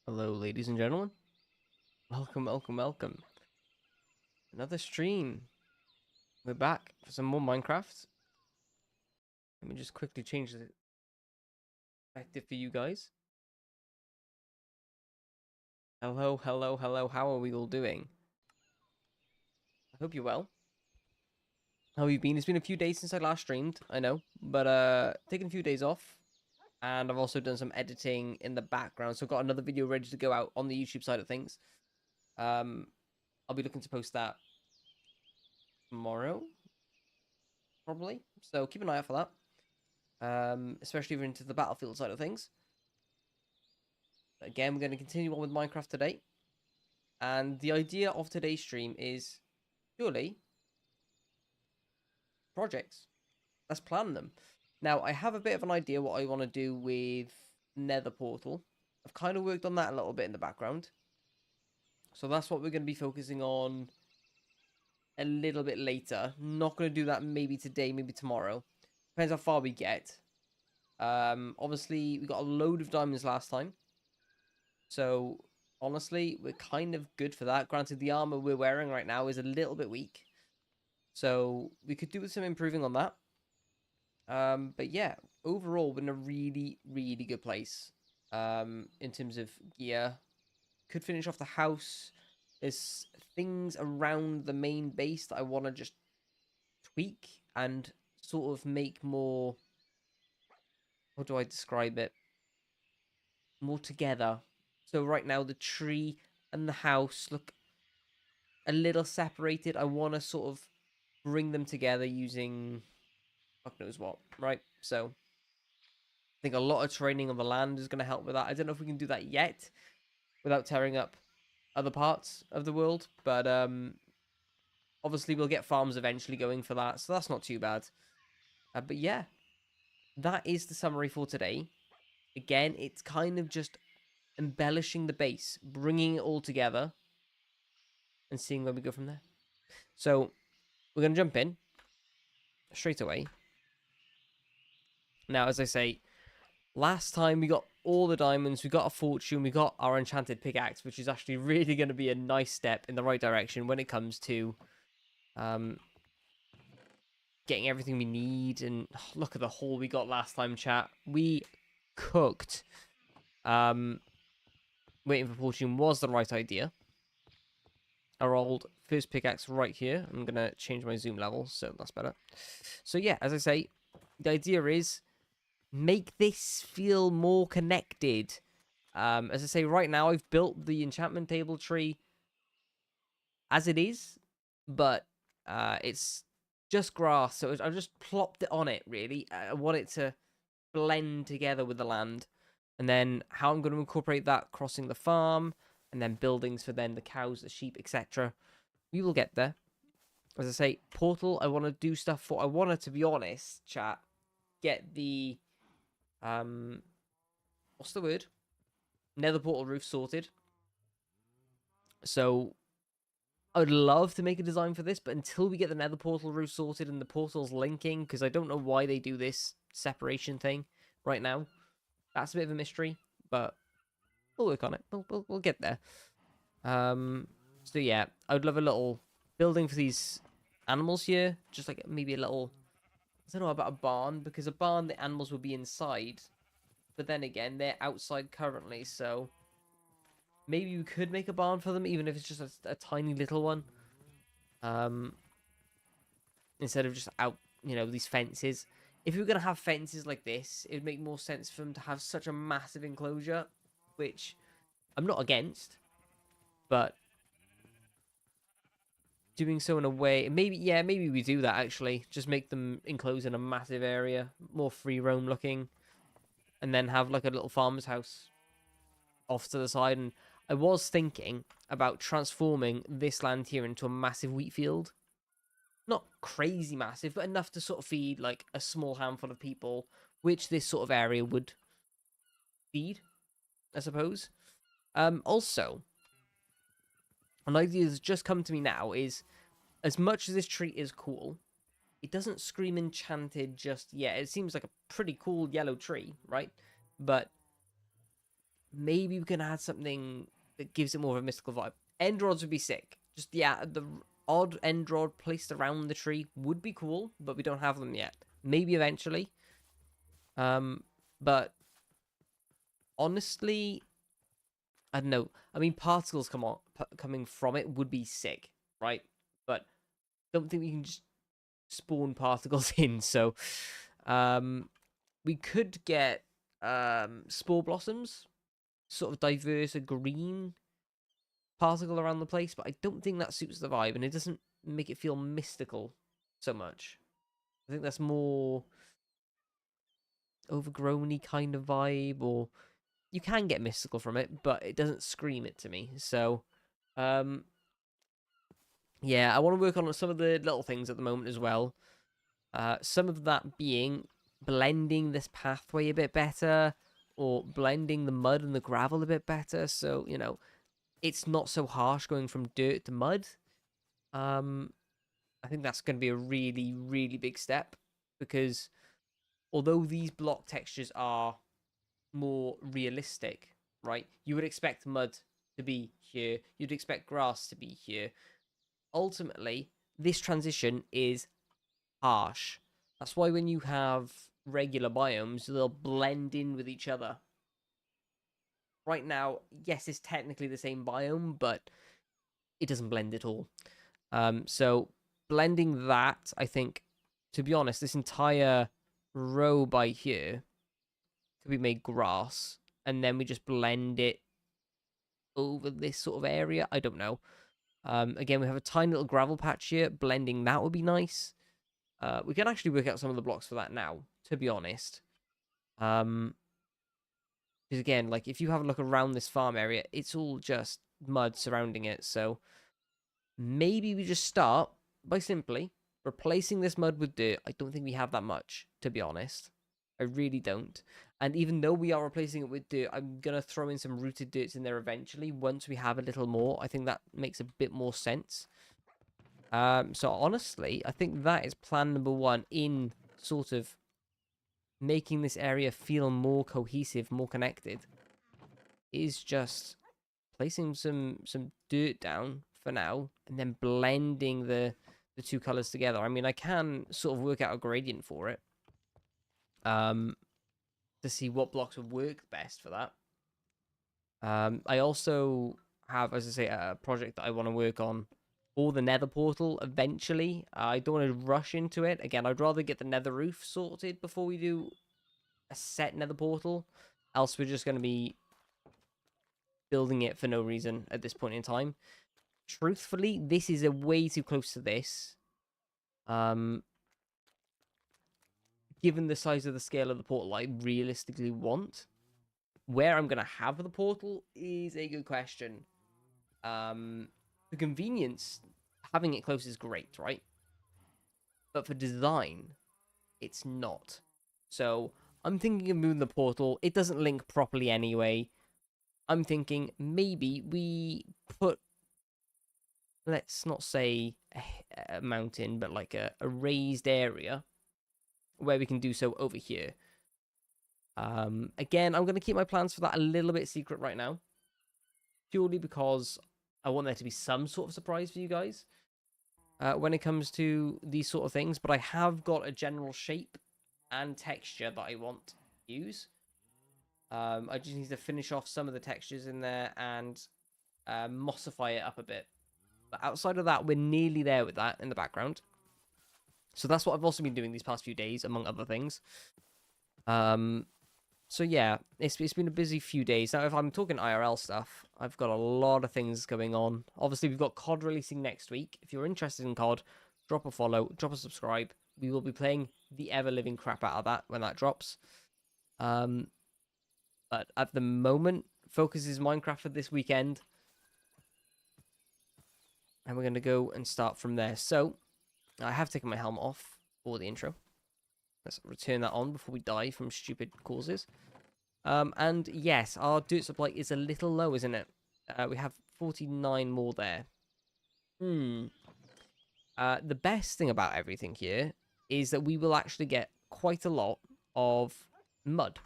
Hello, ladies and gentlemen. Welcome, welcome, welcome. Another stream. We're back for some more Minecraft. Let me just quickly change the perspective for you guys. Hello, hello, hello. How are we all doing? I hope you're well. How have you been? It's been a few days since I last streamed, I know, but taking a few days off. And I've also done some editing in the background, so I've got another video ready to go out on the YouTube side of things. I'll be looking to post that tomorrow, probably. So keep an eye out for that. Especially if you're into the Battlefield side of things. Again, we're going to continue on with Minecraft today. And the idea of today's stream is purely projects. Let's plan them. Now, I have a bit of an idea what I want to do with Nether Portal. I've kind of worked on that a little bit in the background. So that's what we're going to be focusing on a little bit later. Not going to do that maybe today, maybe tomorrow. Depends how far we get. Obviously, we got a load of diamonds last time. So, honestly, we're kind of good for that. Granted, the armor we're wearing right now is a little bit weak. So, we could do with some improving on that. But yeah, overall, we're in a really, really good place in terms of gear. Could finish off the house. There's things around the main base that I want to just tweak and sort of make more. How do I describe it? More together. So right now the tree and the house look a little separated. I want to sort of bring them together using fuck knows what, right? So I think a lot of training on the land is going to help with that. I don't know if we can do that yet without tearing up other parts of the world, but obviously we'll get farms eventually going for that, so that's not too bad. But yeah, that is the summary for today. Again, it's kind of just embellishing the base, bringing it all together, and seeing where we go from there. So we're going to jump in straight away. Now, as I say, last time we got all the diamonds, we got a fortune, we got our enchanted pickaxe, which is actually really going to be a nice step in the right direction when it comes to getting everything we need. And look at the haul we got last time, chat. We cooked. Waiting for fortune was the right idea. Our old first pickaxe right here. I'm going to change my zoom level, so that's better. So yeah, as I say, the idea is make this feel more connected. As I say, right now I've built the enchantment table tree as it is, but it's just grass, so I've just plopped it on it, really. I want it to blend together with the land, and then how I'm going to incorporate that, crossing the farm, and then buildings for then the cows, the sheep, etc. We will get there. As I say, portal, I want to do stuff for, I want to be honest, chat, get the what's the word? Nether portal roof sorted. So I would love to make a design for this, but until we get the nether portal roof sorted and the portals linking, because I don't know why they do this separation thing right now. That's a bit of a mystery, but we'll work on it. We'll get there. So yeah, I would love a little building for these animals here. Just like maybe a little, I don't know about a barn, because a barn, the animals will be inside. But then again, they're outside currently, so maybe we could make a barn for them, even if it's just a tiny little one. Instead of just out, these fences. If we were going to have fences like this, it would make more sense for them to have such a massive enclosure, which I'm not against, but doing so in a way, maybe we do that actually. Just make them enclosed in a massive area, more free roam looking, and then have like a little farmer's house off to the side. And I was thinking about transforming this land here into a massive wheat field. Not crazy massive, but enough to sort of feed like a small handful of people, which this sort of area would feed, I suppose. Also, an idea that's just come to me now is, as much as this tree is cool, it doesn't scream enchanted just yet. It seems like a pretty cool yellow tree, right? But maybe we can add something that gives it more of a mystical vibe. End rods would be sick. Just the odd end rod placed around the tree would be cool, but we don't have them yet. Maybe eventually. But honestly, I don't know. I mean, particles coming from it would be sick, right? But don't think we can just spawn particles in. So, we could get spore blossoms, sort of diverse a green particle around the place, but I don't think that suits the vibe, and it doesn't make it feel mystical so much. I think that's more overgrowny kind of vibe, or you can get mystical from it, but it doesn't scream it to me. So, yeah, I want to work on some of the little things at the moment as well. Some of that being blending this pathway a bit better, or blending the mud and the gravel a bit better. So, you know, it's not so harsh going from dirt to mud. I think that's going to be a really, really big step, because although these block textures are more realistic, right? You would expect mud to be here, you'd expect grass to be here. Ultimately, this transition is harsh. That's why when you have regular biomes, they'll blend in with each other. Right now, yes, it's technically the same biome, but it doesn't blend at all. So blending that, I think, to be honest, this entire row by here could be made grass, and then we just blend it over this sort of area. I don't know. Again, we have a tiny little gravel patch here. Blending that would be nice. We can actually work out some of the blocks for that now, to be honest. Because again, like if you have a look around this farm area, it's all just mud surrounding it. So maybe we just start by simply replacing this mud with dirt. I don't think we have that much, to be honest. I really don't. And even though we are replacing it with dirt, I'm going to throw in some rooted dirts in there eventually once we have a little more. I think that makes a bit more sense. So honestly, I think that is plan number one in sort of making this area feel more cohesive, more connected, is just placing some dirt down for now, and then blending the two colors together. I mean, I can sort of work out a gradient for it, to see what blocks would work best for that. I also have, as I say, a project that I want to work on for the Nether portal eventually. I don't want to rush into it. Again, I'd rather get the Nether roof sorted before we do a set Nether portal. Else, we're just going to be building it for no reason at this point in time. Truthfully, this is a way too close to this. Given the size of the scale of the portal I realistically want. Where I'm going to have the portal is a good question. The convenience, having it close is great, right? But for design, it's not. So I'm thinking of moving the portal. It doesn't link properly anyway. I'm thinking maybe we put, let's not say a mountain, but like a raised area where we can do so over here. Again, I'm going to keep my plans for that a little bit secret right now, purely because I want there to be some sort of surprise for you guys when it comes to these sort of things. But I have got a general shape and texture that I want to use. I just need to finish off some of the textures in there and mossify it up a bit. But outside of that, we're nearly there with that in the background. So that's what I've also been doing these past few days, among other things. So yeah, it's been a busy few days. Now, if I'm talking IRL stuff, I've got a lot of things going on. Obviously, we've got COD releasing next week. If you're interested in COD, drop a follow, drop a subscribe. We will be playing the ever-living crap out of that when that drops. But at the moment, focus is Minecraft for this weekend. And we're going to go and start from there. So, I have taken my helmet off for the intro. Let's return that on before we die from stupid causes. And yes, our dirt supply is a little low, isn't it? We have 49 more there. The best thing about everything here is that we will actually get quite a lot of mud.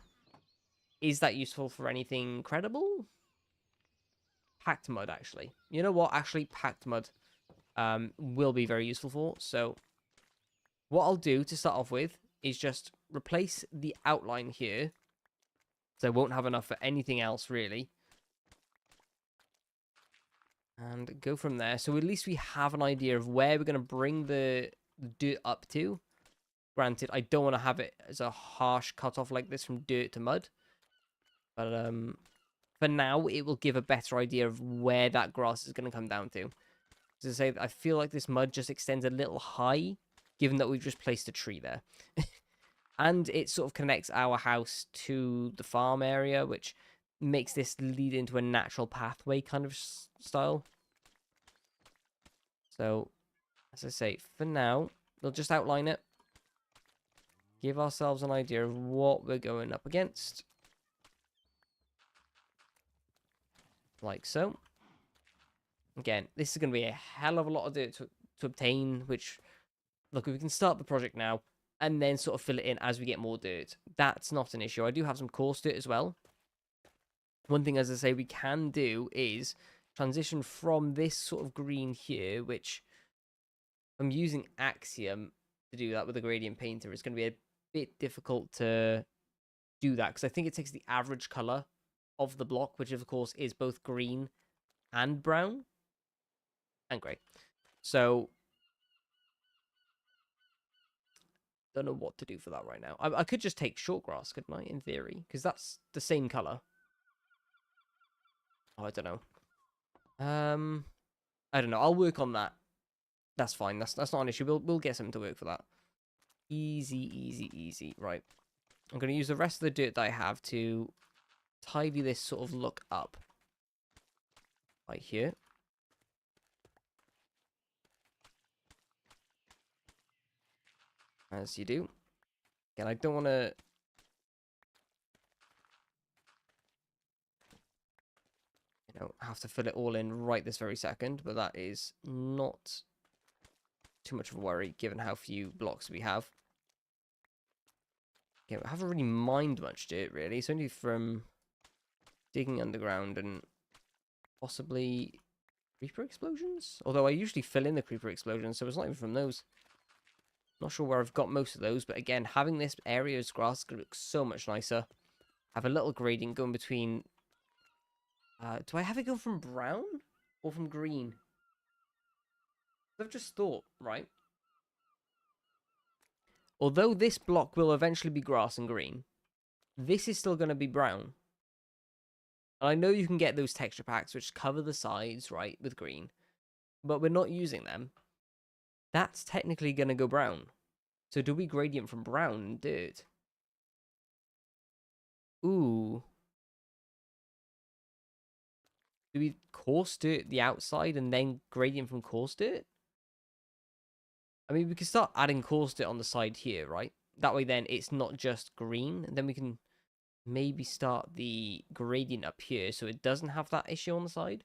Is that useful for anything credible? Packed mud, actually. You know what? Actually, packed mud will be very useful for. So what I'll do to start off with is just replace the outline here. So I won't have enough for anything else, really. And go from there. So at least we have an idea of where we're going to bring the dirt up to. Granted, I don't want to have it as a harsh cutoff like this from dirt to mud. But for now, it will give a better idea of where that grass is going to come down to. As I say, I feel like this mud just extends a little high, given that we've just placed a tree there. And it sort of connects our house to the farm area, which makes this lead into a natural pathway kind of style. So, as I say, for now, we'll just outline it. Give ourselves an idea of what we're going up against. Like so. Again, this is going to be a hell of a lot of dirt to obtain, which, look, we can start the project now and then sort of fill it in as we get more dirt. That's not an issue. I do have some coarse dirt as well. One thing, as I say, we can do is transition from this sort of green here, which I'm using Axiom to do that with a gradient painter. It's going to be a bit difficult to do that because I think it takes the average color of the block, which of course is both green and brown and grey. So don't know what to do for that right now. I could just take short grass, couldn't I, in theory? Because that's the same color. Oh, I don't know. I don't know. I'll work on that. That's fine. That's not an issue. We'll get something to work for that. Easy, easy, easy. Right. I'm going to use the rest of the dirt that I have to tidy this sort of look up. Right here. As you do. Again, I don't want to... have to fill it all in right this very second, but that is not too much of a worry, given how few blocks we have. Okay, we haven't really mined much dirt, really. It's only from digging underground and possibly creeper explosions? Although I usually fill in the creeper explosions, so it's not even from those. Not sure where I've got most of those, but again, having this area as grass is going to look so much nicer. Have a little gradient going between... do I have it go from brown or from green? I've just thought, right? Although this block will eventually be grass and green, this is still going to be brown. And I know you can get those texture packs which cover the sides, right, with green. But we're not using them. That's technically going to go brown. So do we gradient from brown and dirt? Ooh. Do we coarse dirt the outside and then gradient from coarse dirt? I mean, we can start adding coarse dirt on the side here, right? That way then it's not just green. And then we can maybe start the gradient up here so it doesn't have that issue on the side.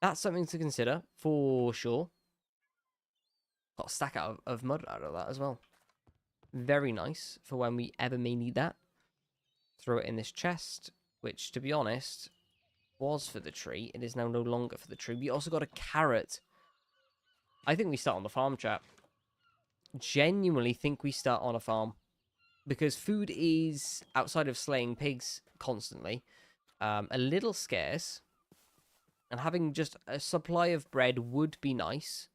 That's something to consider, for sure. Got a stack out of mud out of that as well. Very nice for when we ever may need that. Throw it in this chest, which, to be honest, was for the tree. It is now no longer for the tree. We also got a carrot. I think we start on the farm, chap. Genuinely think we start on a farm. Because food is, outside of slaying pigs constantly, a little scarce. And having just a supply of bread would be nice.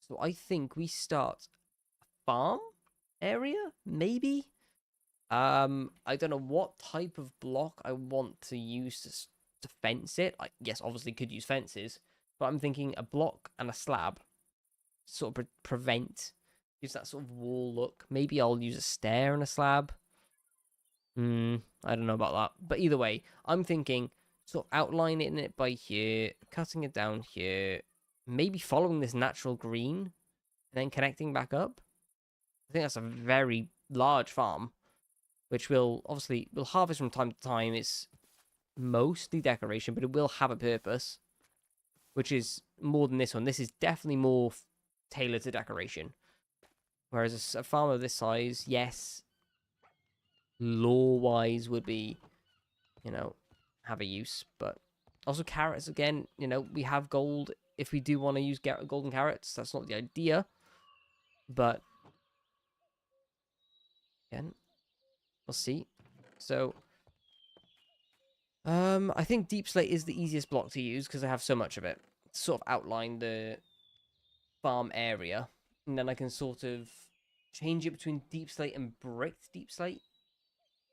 So I think we start a farm area, maybe? I don't know what type of block I want to use to fence it. I guess obviously could use fences, but I'm thinking a block and a slab sort of prevent, gives that sort of wall look. Maybe I'll use a stair and a slab. I don't know about that, but either way, I'm thinking sort of outlining it by here, cutting it down here, maybe following this natural green, and then connecting back up. I think that's a very large farm, which will obviously we'll harvest from time to time. It's mostly decoration, but it will have a purpose, which is more than this one. This is definitely more tailored to decoration. Whereas a farm of this size, yes, lore-wise would be you know, have a use. But also carrots, again, you know, we have gold if we do want to use golden carrots. That's not the idea. But, again, we'll see. So, I think deep slate is the easiest block to use because I have so much of it. Sort of outline the farm area, and then I can sort of change it between deep slate and bricked deep slate.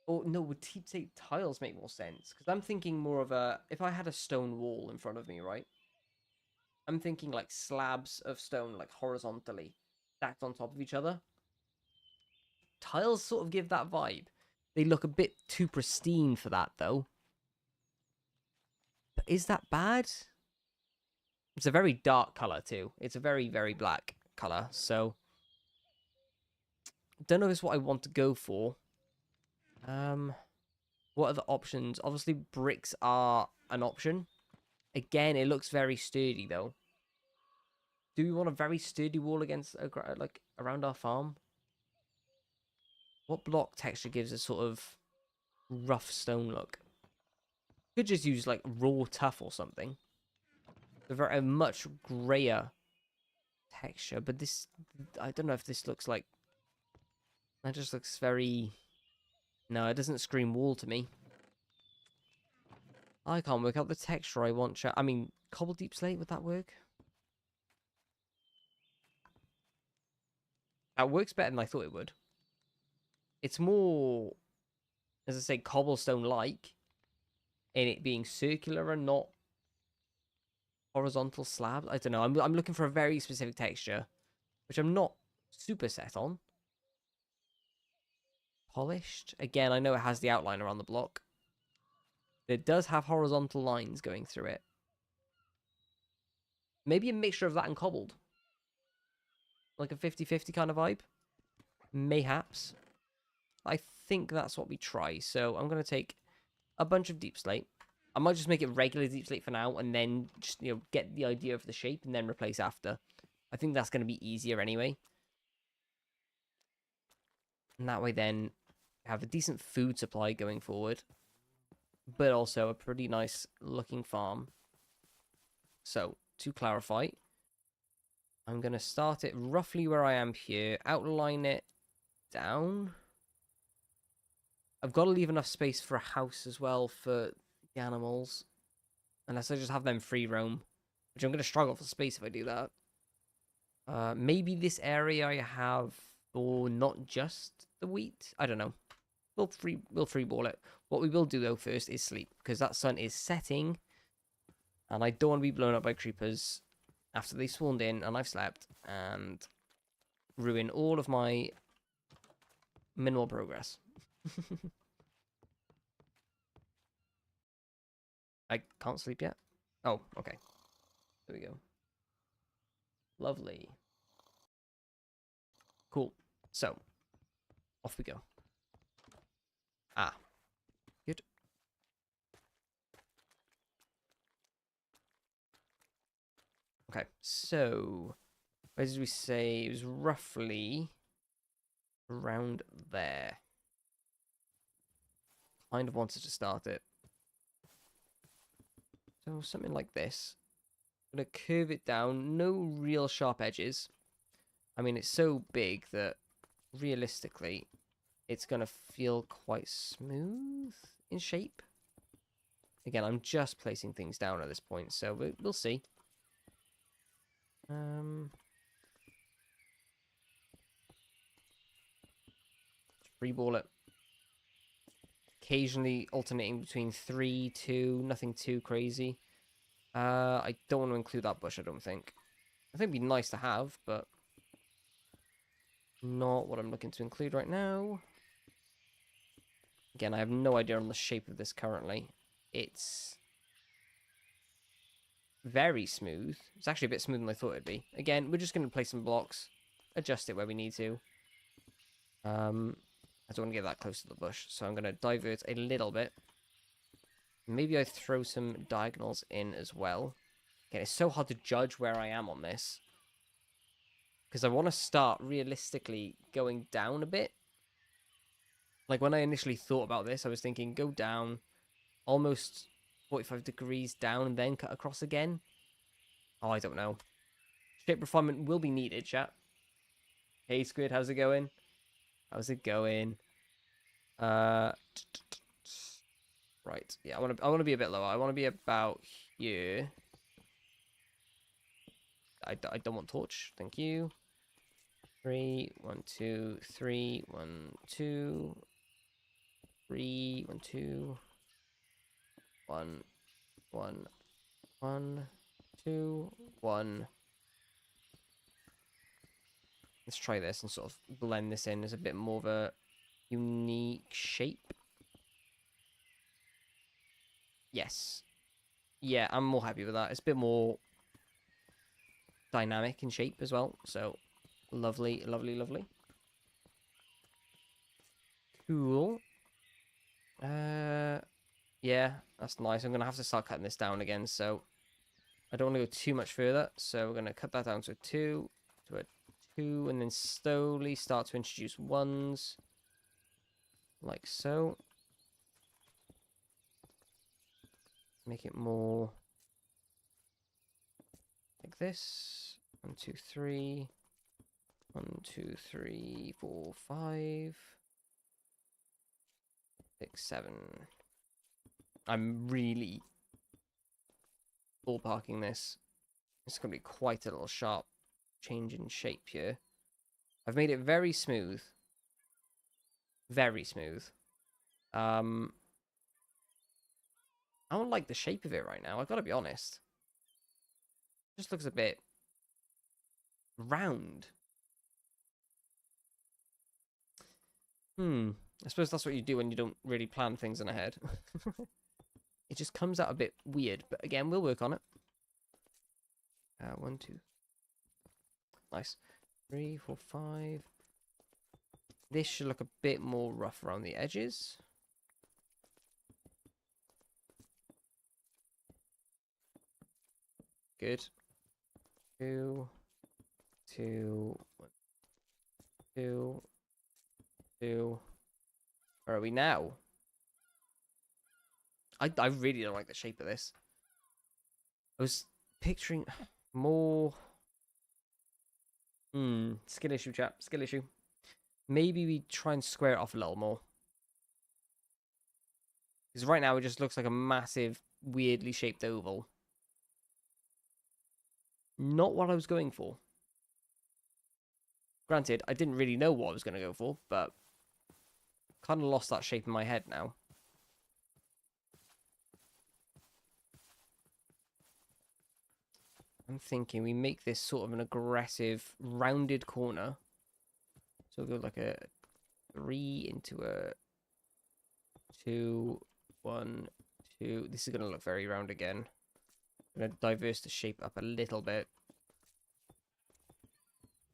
Or no, would deep slate tiles make more sense? Because I'm thinking more of a, if I had a stone wall in front of me, right? I'm thinking like slabs of stone, like horizontally stacked on top of each other. Tiles sort of give that vibe. They look a bit too pristine for that, though. But is that bad? It's a very dark color, too. It's a very, very black color, so don't know if it's what I want to go for. What are the options? Obviously, bricks are an option. Again, it looks very sturdy, though. Do we want a very sturdy wall against, like, around our farm? What block texture gives a sort of rough stone look? Could just use, like, raw tuff or something. A much grayer texture, but this, I don't know if this looks like, that just looks very, no, it doesn't scream wall to me. I can't work out the texture I want. I mean, cobble deep slate, would that work? That works better than I thought it would. It's more, as I say, cobblestone-like, in it being circular and not horizontal slab. I don't know. I'm looking for a very specific texture, which I'm not super set on. Polished. Again, I know it has the outline around the block. It does have horizontal lines going through it. Maybe a mixture of that and cobbled. Like a 50-50 kind of vibe. Mayhaps. I think that's what we try. So I'm going to take a bunch of deep slate. I might just make it regular deep slate for now and then just, you know, get the idea of the shape and then replace after. I think that's going to be easier anyway. And that way then have a decent food supply going forward. But also a pretty nice looking farm. So, to clarify, I'm going to start it roughly where I am here. Outline it down. I've got to leave enough space for a house as well for the animals. Unless I just have them free roam. Which I'm going to struggle for space if I do that. Maybe this area I have for not just the wheat. I don't know. We'll free ball it. What we will do though first is sleep, because that sun is setting, and I don't want to be blown up by creepers after they spawned in and I've slept and ruin all of my minimal progress. I can't sleep yet. Oh, okay. There we go. Lovely. Cool. So, off we go. Ah, good. Okay, so where did we say it was roughly around there? Kind of wanted to start it. So something like this. I'm gonna curve it down. No real sharp edges. I mean, it's so big that realistically, it's gonna feel quite smooth in shape. Again, I'm just placing things down at this point, so we'll see. Free ball it. Occasionally alternating between 3, 2, nothing too crazy. I don't want to include that bush, I don't think. I think it'd be nice to have, but not what I'm looking to include right now. Again, I have no idea on the shape of this currently. It's very smooth. It's actually a bit smoother than I thought it'd be. Again, we're just going to place some blocks, adjust it where we need to. I don't want to get that close to the bush, so I'm going to divert a little bit. Maybe I throw some diagonals in as well. Again, it's so hard to judge where I am on this, because I want to start realistically going down a bit. Like, when I initially thought about this, I was thinking, go down, almost 45 degrees down and then cut across again. Oh, I don't know. Shape refinement will be needed, chat. Hey, Squid, how's it going? How's it going? Right. Yeah, I want to be a bit lower. I want to be about here. I don't want torch. Thank you. 3, 1, 2, 3, 1, 2, 3, 1, 2, 1, 1, 1, 2, 1. Let's try this and sort of blend this in as a bit more of a unique shape. Yes. Yeah, I'm more happy with that. It's a bit more dynamic in shape as well. So, lovely, lovely, lovely. Cool. Yeah, that's nice. I'm going to have to start cutting this down again, so I don't want to go too much further. So we're going to cut that down to a 2, to a 2, and then slowly start to introduce 1s, like so. Make it more like this. 1, 2, 3. 1, 2, 3, 4, 5, 6, 7. I'm really ballparking this. It's going to be quite a little sharp change in shape here. I've made it very smooth. Very smooth. I don't like the shape of it right now. I've got to be honest. It just looks a bit round. I suppose that's what you do when you don't really plan things in ahead. It just comes out a bit weird, but again, we'll work on it. 1, 2. Nice. 3, 4, 5. This should look a bit more rough around the edges. Good. 2, 2, 1, 2, 2. Where are we now? I really don't like the shape of this. I was picturing more. Skill issue, chat. Skill issue. Maybe we try and square it off a little more. Because right now it just looks like a massive, weirdly shaped oval. Not what I was going for. Granted, I didn't really know what I was going to go for, but kind of lost that shape in my head now. I'm thinking we make this sort of an aggressive, rounded corner. So we'll go like a 3 into a 2, 1, 2. This is going to look very round again. I'm going to diverse the shape up a little bit.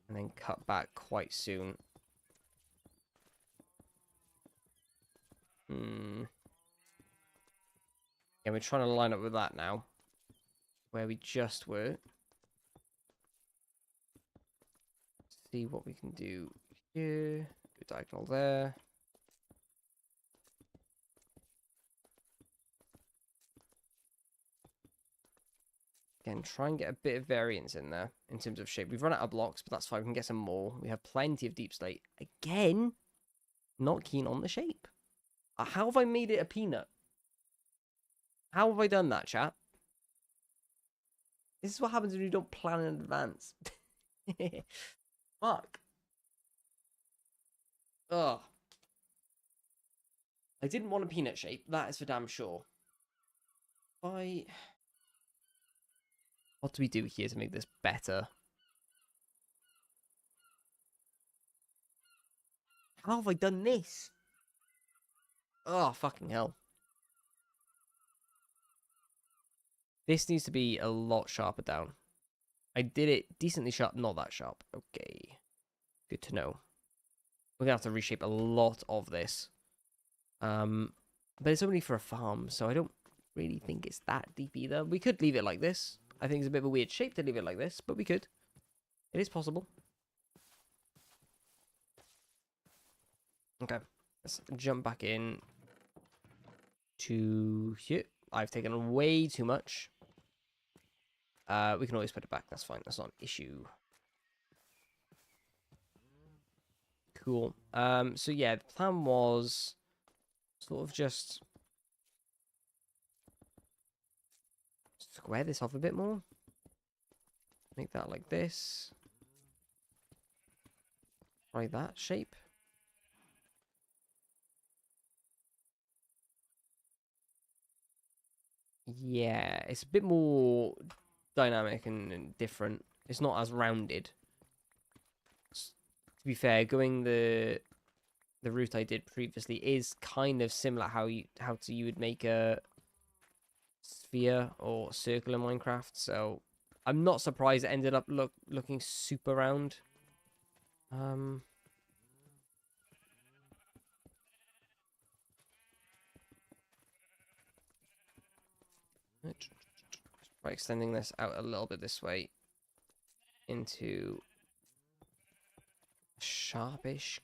And then cut back quite soon. And we're trying to line up with that now. Where we just were. See what we can do here. Good diagonal there. Again, try and get a bit of variance in there in terms of shape. We've run out of blocks, but that's fine. We can get some more. We have plenty of deep slate. Again, not keen on the shape. How have I made it a peanut? How have I done that, chat? This is what happens when you don't plan in advance. Fuck. Ugh. I didn't want a peanut shape. That is for damn sure. What do we do here to make this better? How have I done this? Oh, fucking hell. This needs to be a lot sharper down. I did it decently sharp, not that sharp. Okay. Good to know. We're going to have to reshape a lot of this. But it's only for a farm, so I don't really think it's that deep either. We could leave it like this. I think it's a bit of a weird shape to leave it like this, but we could. It is possible. Okay. Let's jump back in. to here. I've taken way too much. We can always put it back. That's fine. That's not an issue. Cool. So yeah, the plan was sort of just square this off a bit more. Make that like this. Try that shape. Yeah, it's a bit more dynamic and different. It's not as rounded. To be fair, going the route I did previously is kind of similar how you would make a sphere or circle in Minecraft. So I'm not surprised it ended up looking super round. By extending this out a little bit this way into a sharpish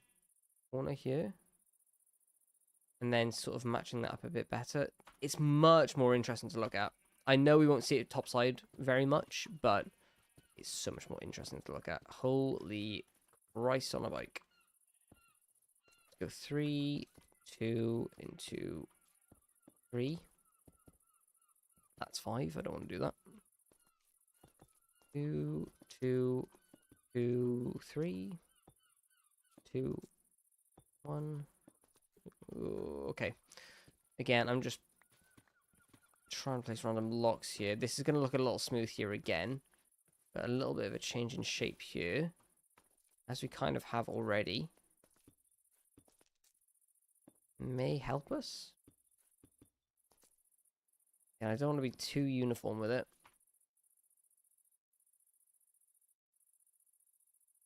corner here. And then sort of matching that up a bit better. It's much more interesting to look at. I know we won't see it topside very much, but it's so much more interesting to look at. Holy Christ on a bike. Let's go 3, 2 into 3. That's 5. I don't want to do that. 2, 2, 2, 3, 2, 1. Ooh, okay. Again, I'm just trying to place random locks here. This is going to look a little smooth here again. But a little bit of a change in shape here. As we kind of have already. May help us. And I don't want to be too uniform with it.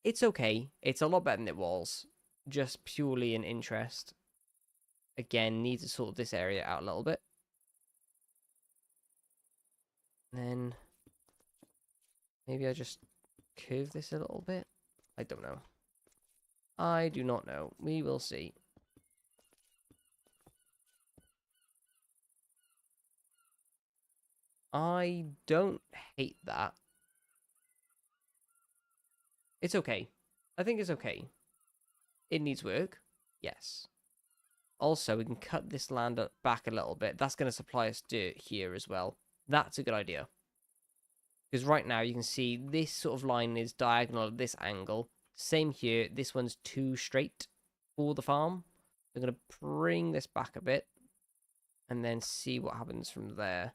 It's okay. It's a lot better than it was. Just purely in interest. Again, need to sort this area out a little bit. And then maybe I just curve this a little bit. I don't know. I do not know. We will see. I don't hate that. It's okay. I think it's okay. It needs work. Yes. Also, we can cut this land back a little bit. That's going to supply us dirt here as well. That's a good idea. Because right now you can see this sort of line is diagonal at this angle. Same here. This one's too straight for the farm. I'm going to bring this back a bit. And then see what happens from there.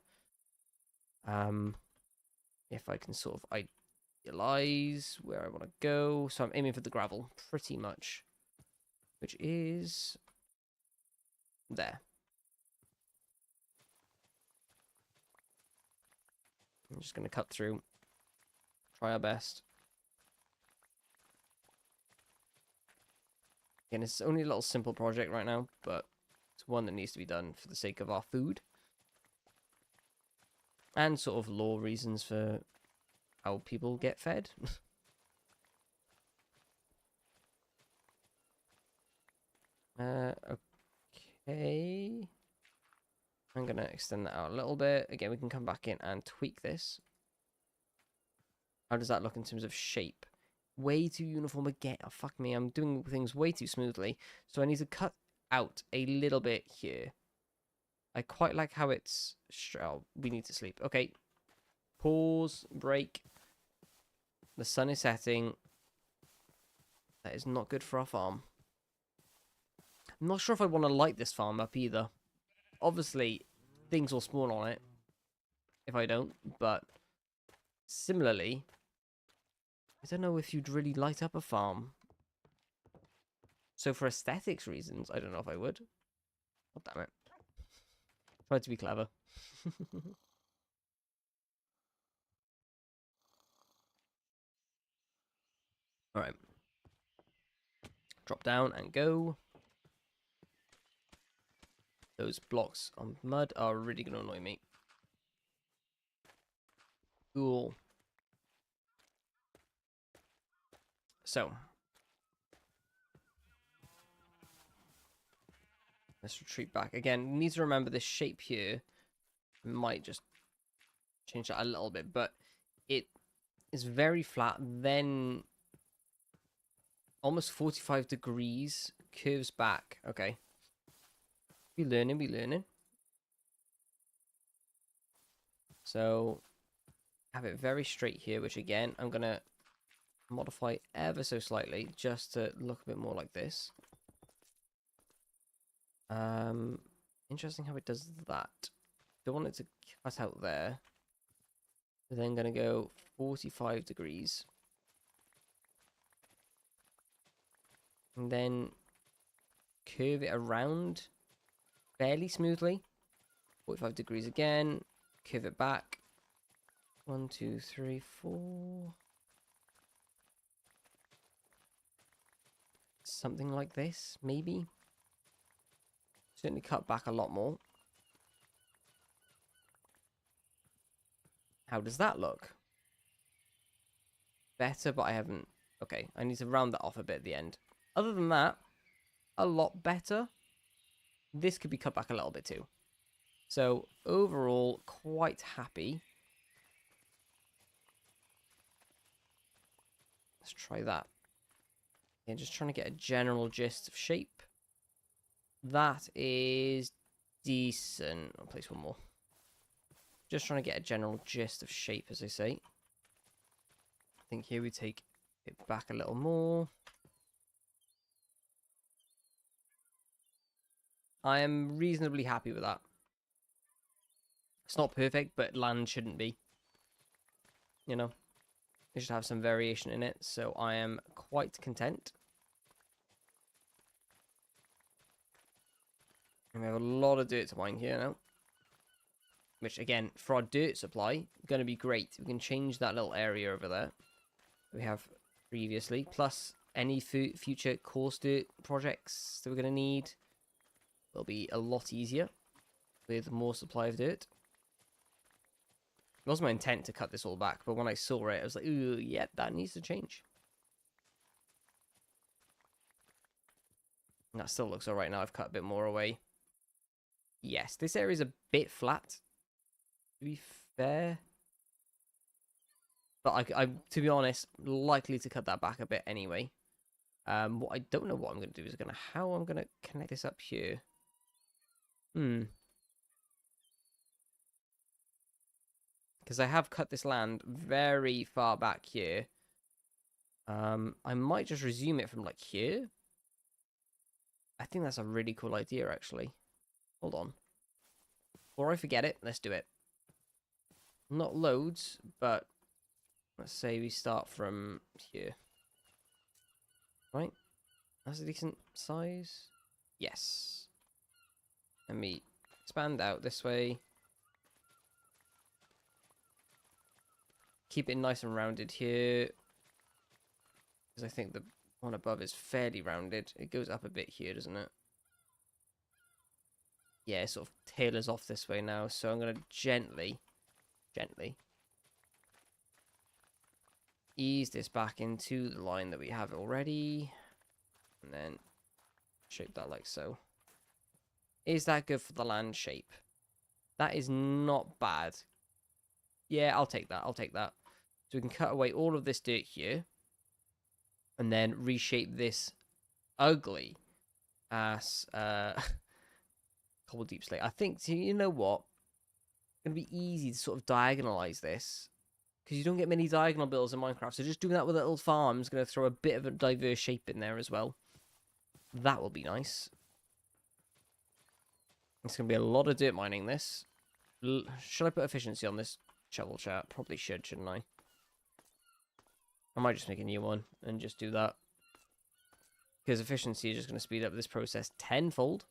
If I can sort of idealize where I want to go. So I'm aiming for the gravel, pretty much. Which is there. I'm just going to cut through. Try our best. Again, it's only a little simple project right now, but it's one that needs to be done for the sake of our food. And sort of law reasons for how people get fed. Okay. I'm going to extend that out a little bit. Again, we can come back in and tweak this. How does that look in terms of shape? Way too uniform again. Oh, fuck me. I'm doing things way too smoothly. So I need to cut out a little bit here. I quite like how it's... Oh, we need to sleep. Okay. Pause. Break. The sun is setting. That is not good for our farm. I'm not sure if I want to light this farm up either. Obviously, things will spawn on it if I don't, but similarly, I don't know if you'd really light up a farm. So for aesthetics reasons, I don't know if I would. Oh, damn it. Tried to be clever. Alright. Drop down and go. Those blocks on mud are really going to annoy me. Cool. So. Let's retreat back. Again, need to remember this shape here. Might just change that a little bit, but it is very flat. Then almost 45 degrees, curves back. Okay. We learning. So have it very straight here, which again, I'm going to modify ever so slightly just to look a bit more like this. Interesting how it does that. Don't want it to cut out there. We're then going to go 45 degrees. And then curve it around fairly smoothly. 45 degrees again. Curve it back. 1, 2, 3, 4. Something like this, maybe. Certainly cut back a lot more. How does that look? Better, but I haven't... Okay, I need to round that off a bit at the end. Other than that, a lot better. This could be cut back a little bit too. So, overall, quite happy. Let's try that. Yeah, just trying to get a general gist of shape. That is decent. I'll place one more. Just trying to get a general gist of shape, as I say. I think here we take it back a little more. I am reasonably happy with that. It's not perfect, but land shouldn't be. You know, it should have some variation in it, so I am quite content. And we have a lot of dirt to mine here now. Which, again, for our dirt supply, going to be great. We can change that little area over there we have previously. Plus, any future coarse dirt projects that we're going to need will be a lot easier with more supply of dirt. It wasn't my intent to cut this all back, but when I saw it, I was like, ooh, yeah, that needs to change. And that still looks alright now. I've cut a bit more away. Yes, this area is a bit flat, to be fair. But I, to be honest, likely to cut that back a bit anyway. What I don't know what I'm going to do is how I'm going to connect this up here. Because I have cut this land very far back here. I might just resume it from like here. I think that's a really cool idea, actually. Hold on. Before I forget it, let's do it. Not loads, but let's say we start from here. Right? That's a decent size. Yes. Let me expand out this way. Keep it nice and rounded here. Because I think the one above is fairly rounded. It goes up a bit here, doesn't it? Yeah, it sort of tailors off this way now. So I'm going to gently ease this back into the line that we have already. And then shape that like so. Is that good for the land shape? That is not bad. Yeah, I'll take that. So we can cut away all of this dirt here. And then reshape this ugly ass cobble deep slate. I think, you know what? It's going to be easy to sort of diagonalize this. Because you don't get many diagonal builds in Minecraft. So just doing that with a little farm is going to throw a bit of a diverse shape in there as well. That will be nice. It's going to be a lot of dirt mining this. Should I put efficiency on this shovel chat? Probably should, shouldn't I? I might just make a new one and just do that. Because efficiency is just going to speed up this process tenfold.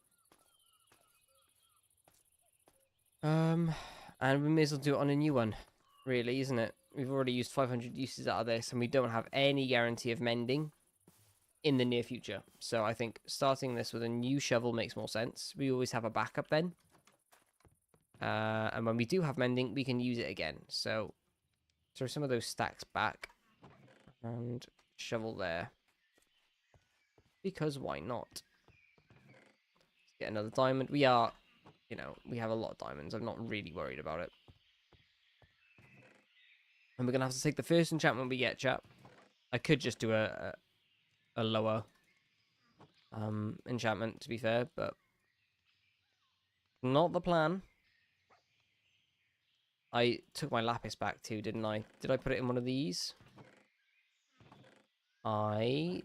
And we may as well do it on a new one. Really, isn't it? We've already used 500 uses out of this, and we don't have any guarantee of mending in the near future. So I think starting this with a new shovel makes more sense. We always have a backup then. And when we do have mending, we can use it again. So throw some of those stacks back. And shovel there. Because why not? Let's Get another diamond. We are, you know, we have a lot of diamonds. I'm not really worried about it. And we're going to have to take the first enchantment we get, chap. I could just do a lower enchantment, to be fair, but not the plan. I took my lapis back too, didn't I? Did I put it in one of these? I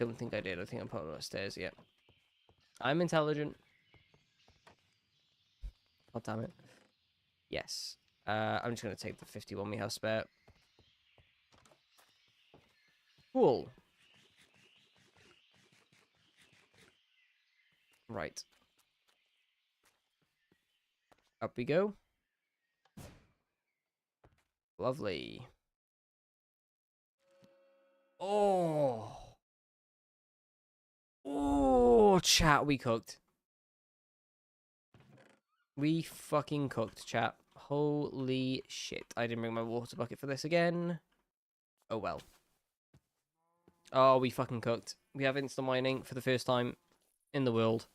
don't think I did. I think I put it upstairs. Yep. I'm intelligent. God damn it. Yes. I'm just going to take the 51 we have spare. Cool. Right. Up we go. Lovely. Oh. Oh, chat, we cooked. We fucking cooked, chat. Holy shit. I didn't bring my water bucket for this again. Oh, well. Oh, we fucking cooked. We have instant mining for the first time in the world.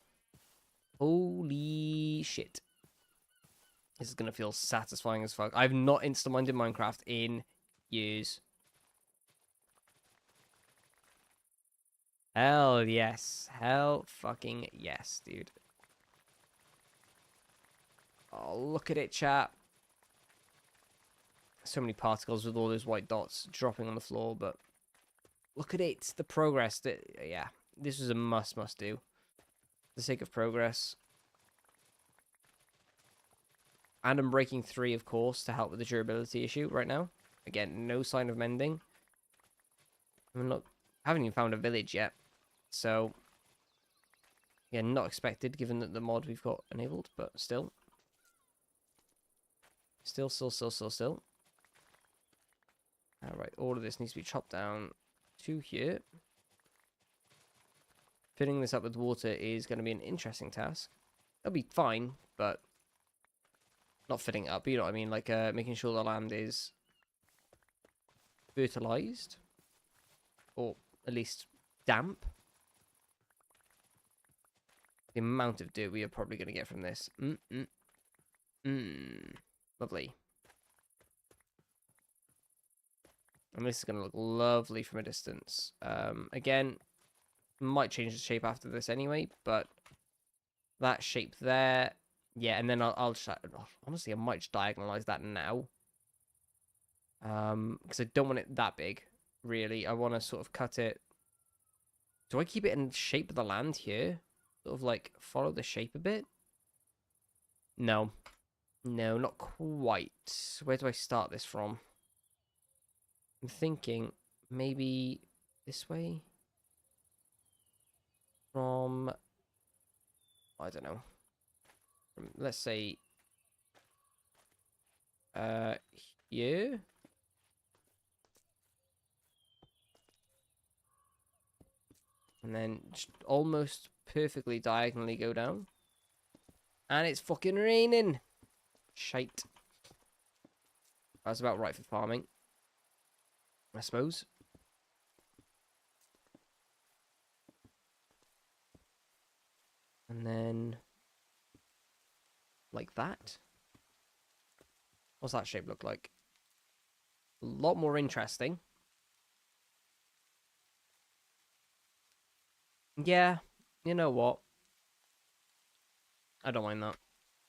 Holy shit. This is going to feel satisfying as fuck. I've not instant mined in Minecraft in years. Hell yes. Hell fucking yes, dude. Oh, look at it, chat. So many particles with all those white dots dropping on the floor, but look at it. The progress. Yeah, this was a must do. For the sake of progress. And I'm breaking 3, of course, to help with the durability issue right now. Again, no sign of mending. Haven't even found a village yet. So, yeah, not expected, given that the mod we've got enabled, but still. Still. Alright, all of this needs to be chopped down to here. Filling this up with water is going to be an interesting task. That'll be fine, but not filling it up, you know what I mean? Like, making sure the land is fertilized. Or at least damp. The amount of dirt we are probably going to get from this. Lovely. And this is going to look lovely from a distance. Again, might change the shape after this anyway, but that shape there, yeah, and then I'll just, honestly, I might just diagonalize that now. Because I don't want it that big, really. I want to sort of cut it. Do I keep it in shape of the land here? Sort of like follow the shape a bit? No. No, not quite. Where do I start this from? I'm thinking maybe this way? From, I don't know. From, let's say, here? And then just almost perfectly diagonally go down. And it's fucking raining. Shite. That's about right for farming, I suppose. And then like that. What's that shape look like? A lot more interesting. Yeah, you know what? I don't mind that.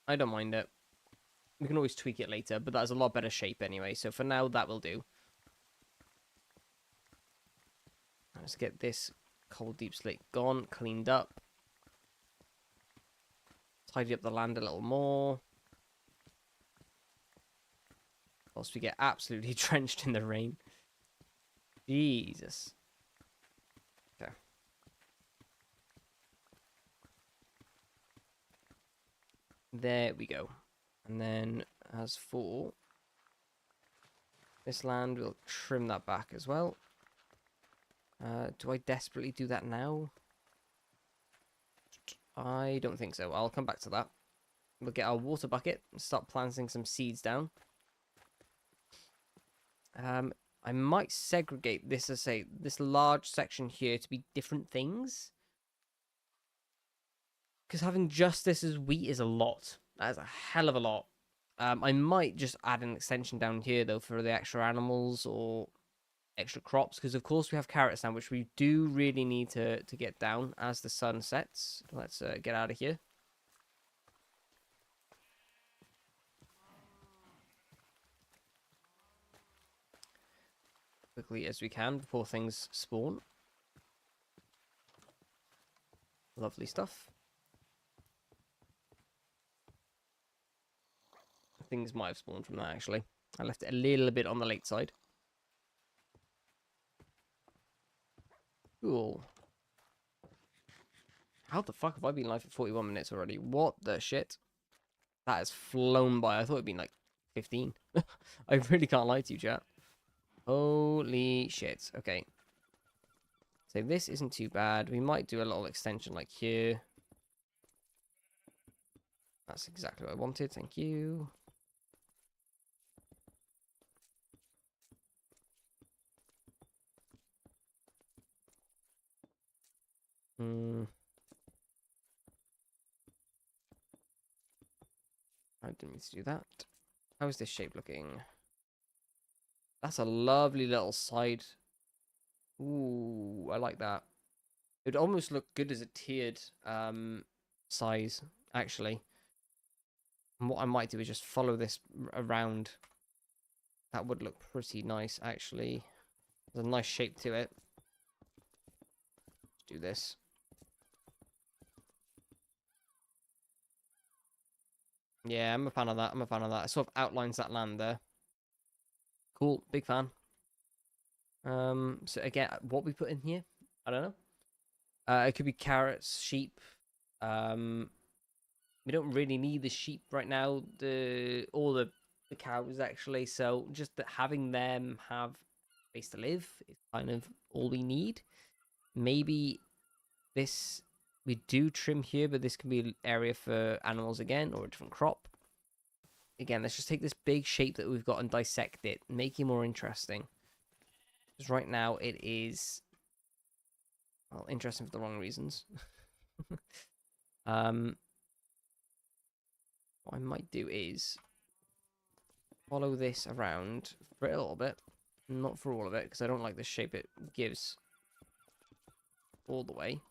I don't mind it. We can always tweak it later, but that's a lot better shape anyway. So for now, that will do. Let's get this coal deep slate gone, cleaned up. Tidy up the land a little more. Whilst we get absolutely drenched in the rain. Jesus. Okay. There we go. And then as for this land, we'll trim that back as well. Do I desperately do that now? I don't think so. I'll come back to that. We'll get our water bucket and start planting some seeds down. I might segregate this as this large section here to be different things. because having just this as wheat is a lot. That is a hell of a lot. I might just add an extension down here, though, for the extra animals or extra crops, because of course we have carrots now, which we do really need to get down as the sun sets. Let's get out of here. Quickly as we can before things spawn. Lovely stuff. Things might have spawned from that, actually. I left it a little bit on the late side. Cool. How the fuck have I been live for 41 minutes already? What the shit? That has flown by. I thought it'd been like 15. I really can't lie to you, chat. Holy shit. Okay. So this isn't too bad. We might do a little extension like here. That's exactly what I wanted. Thank you. I didn't mean to do that. How is this shape looking? That's a lovely little side. Ooh, I like that. It would almost look good as a tiered size, actually. And what I might do is just follow this around. That would look pretty nice, actually. There's a nice shape to it. Let's do this. Yeah, I'm a fan of that. I'm a fan of that. It sort of outlines that land there. Cool. Big fan. So again, what we put in here, I don't know. It could be carrots, sheep. We don't really need the sheep right now. Or the cows actually. So just having them have a place to live is kind of all we need. Maybe this we do trim here, but this can be an area for animals again, or a different crop. Again, let's just take this big shape that we've got and dissect it, make it more interesting. Because right now it is, well, interesting for the wrong reasons. What I might do is follow this around for a little bit, not for all of it, because I don't like the shape it gives all the way.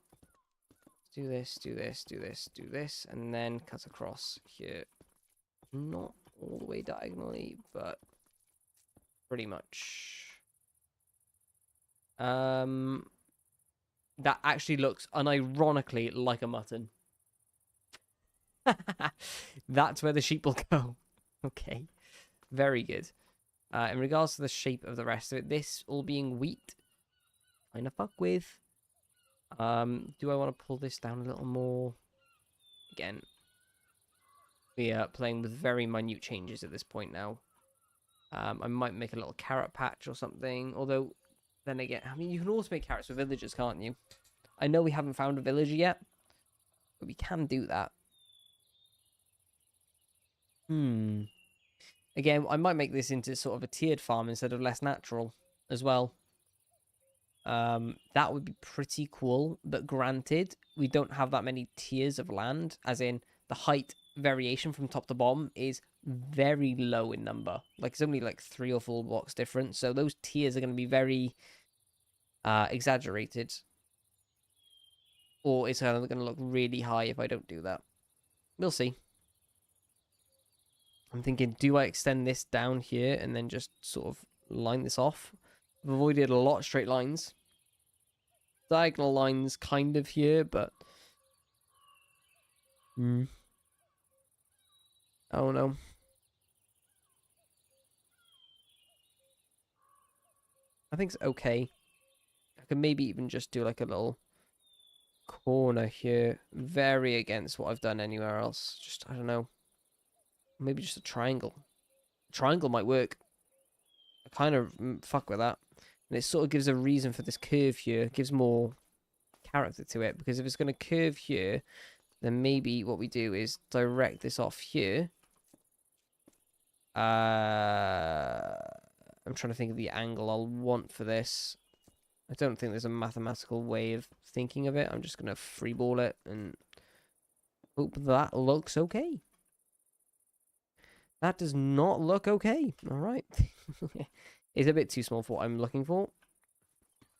Do this, do this, do this, do this, and then cut across here. Not all the way diagonally, but pretty much. That actually looks unironically like a mutton. That's where the sheep will go. Okay, very good. In regards to the shape of the rest of it, this all being wheat, kind of fuck with. Do I want to pull this down a little more? Again, we are playing with very minute changes at this point now. I might make a little carrot patch or something. Although, then again, I mean, you can also make carrots for villagers, can't you? I know we haven't found a villager yet, but we can do that. Again, I might make this into sort of a tiered farm instead of less natural as well. That would be pretty cool, but granted, we don't have that many tiers of land, as in the height variation from top to bottom is very low in number. Like, it's only like 3 or 4 blocks different, so those tiers are going to be very exaggerated. Or it's going to look really high if I don't do that. We'll see. I'm thinking, do I extend this down here and then just sort of line this off? I've avoided a lot of straight lines. Diagonal lines kind of here, but... Oh no. I think it's okay. I could maybe even just do like a little corner here. Vary against what I've done anywhere else. Just, I don't know. Maybe just a triangle. A triangle might work. I kind of fuck with that. And it sort of gives a reason for this curve here. It gives more character to it. Because if it's going to curve here, then maybe what we do is direct this off here. I'm trying to think of the angle I'll want for this. I don't think there's a mathematical way of thinking of it. I'm just going to freeball it and Hope that looks okay. That does not look okay. All right. It's a bit too small for what I'm looking for.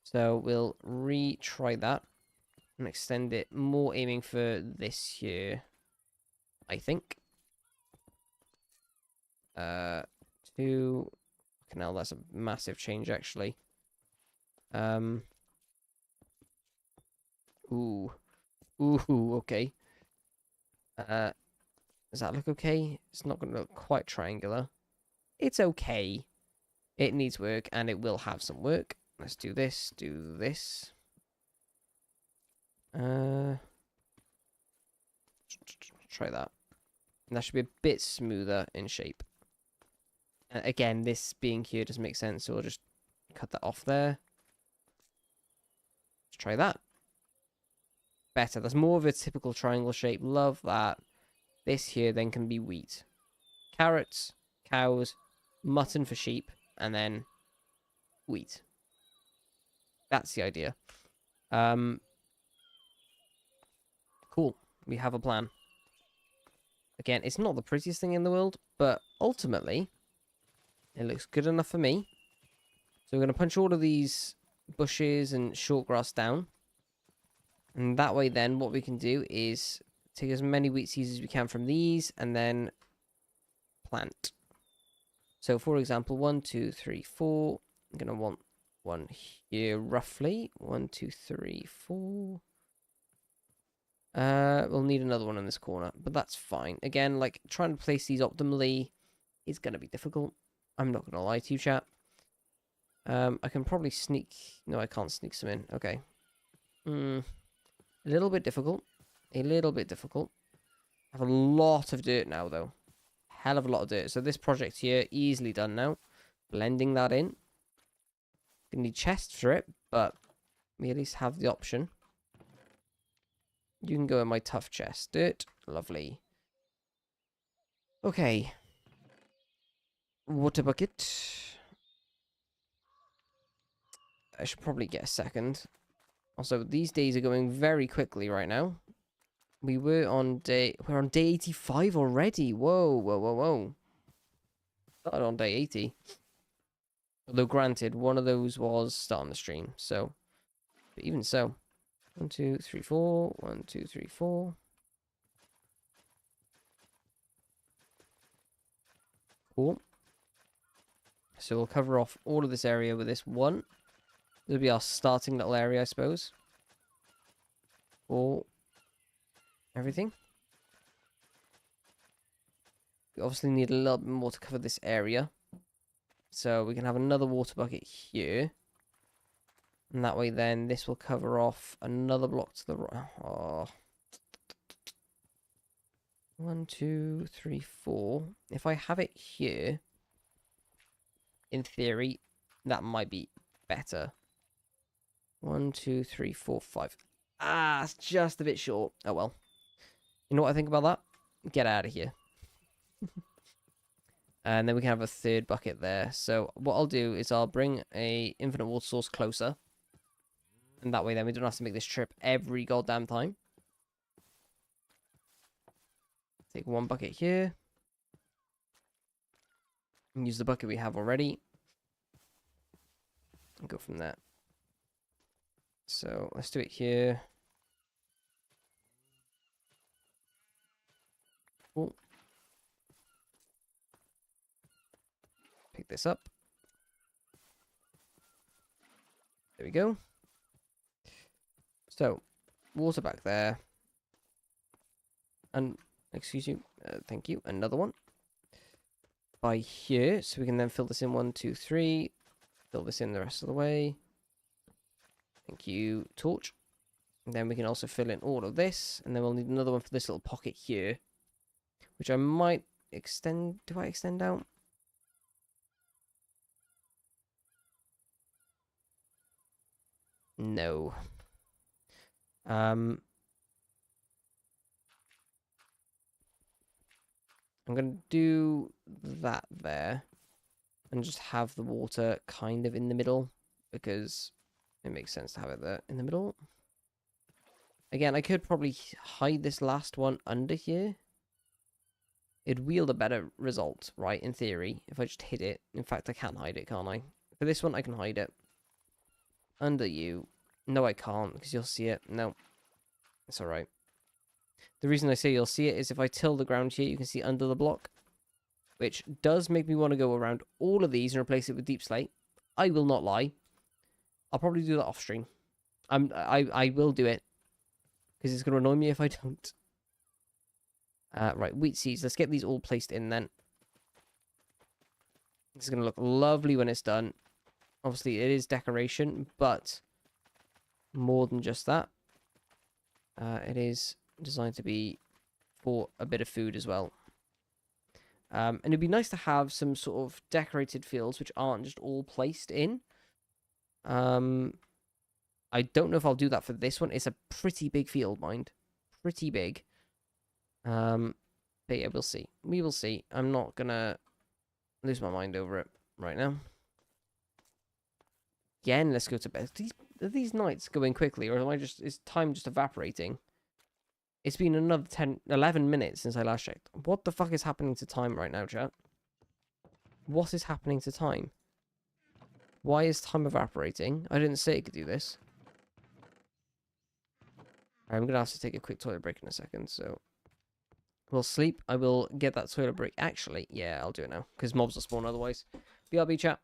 So we'll retry that and extend it more, aiming for this here, I think. 2. Now that's a massive change, actually. Ooh. Ooh, okay. Does that look okay? It's not going to look quite triangular. It's okay. It needs work, and it will have some work. Let's do this, do this. Try that. And that should be a bit smoother in shape. Again, this being here doesn't make sense, so we'll just cut that off there. Let's try that. Better. That's more of a typical triangle shape. Love that. This here then can be wheat. Carrots, cows, mutton for sheep, and then wheat. That's the idea. Cool. We have a plan. Again, it's not the prettiest thing in the world, but ultimately, it looks good enough for me. So we're going to punch all of these bushes and short grass down. And that way then, what we can do is take as many wheat seeds as we can from these, and then plant. So, for example, 1, 2, 3, 4. I'm going to want one here, roughly. 1, 2, 3, 4. We'll need another one in this corner, but that's fine. Again, like, trying to place these optimally is going to be difficult. I'm not going to lie to you, chat. I can probably sneak... No, I can't sneak some in. Okay. A little bit difficult. A little bit difficult. I have a lot of dirt now, though. Hell of a lot of dirt. So this project here, easily done now. Blending that in. Gonna need chests for it, but we at least have the option. You can go in my tough chest. Dirt. Lovely. Okay. Water bucket. I should probably get a second. Also, these days are going very quickly right now. We're on day 85 already. Whoa, whoa, whoa, whoa. Started on day 80. Although granted, one of those was starting the stream, so but even so. 1, 2, 3, 4. 1, 2, 3, 4. Cool. So we'll cover off all of this area with this one. This will be our starting little area, I suppose. For everything. We obviously need a little bit more to cover this area. So we can have another water bucket here. And that way then this will cover off another block to the right. Oh. 1, 2, 3, 4. If I have it here, in theory, that might be better. 1, 2, 3, 4, 5. Ah, it's just a bit short. Oh well. You know what I think about that? Get out of here. And then we can have a third bucket there. So what I'll do is I'll bring a infinite water source closer. And that way then we don't have to make this trip every goddamn time. Take one bucket here. And use the bucket we have already. And go from there. So let's do it here. Cool. Pick this up. There we go. So, water back there. And, excuse you, thank you. Another one. By here, so we can then fill this in 1, 2, 3. Fill this in the rest of the way. Thank you, torch. And then we can also fill in all of this. And then we'll need another one for this little pocket here. Which I might extend. Do I extend out? No. I'm going to do that there. And just have the water kind of in the middle. Because it makes sense to have it there in the middle. Again, I could probably hide this last one under here. It'd wield a better result, right, in theory, if I just hit it. In fact, I can hide it, can't I? For this one, I can hide it. Under you. No, I can't, because you'll see it. No, it's alright. The reason I say you'll see it is if I till the ground here, you can see under the block, which does make me want to go around all of these and replace it with deep slate. I will not lie. I'll probably do that off stream. I will do it, because it's going to annoy me if I don't. Right, wheat seeds. Let's get these all placed in then. This is going to look lovely when it's done. Obviously, it is decoration, but more than just that. It is designed to be for a bit of food as well. And it'd be nice to have some sort of decorated fields which aren't just all placed in. I don't know if I'll do that for this one. It's a pretty big field, mind. Pretty big. But yeah, we'll see. We will see. I'm not gonna lose my mind over it right now. Again, let's go to bed. Are these nights going quickly, or is time just evaporating? It's been another 11 minutes since I last checked. What the fuck is happening to time right now, chat? What is happening to time? Why is time evaporating? I didn't say it could do this. I'm going to have to take a quick toilet break in a second, so... We'll sleep. I will get that toilet break. Actually, yeah, I'll do it now, because mobs will spawn otherwise. BRB, chat.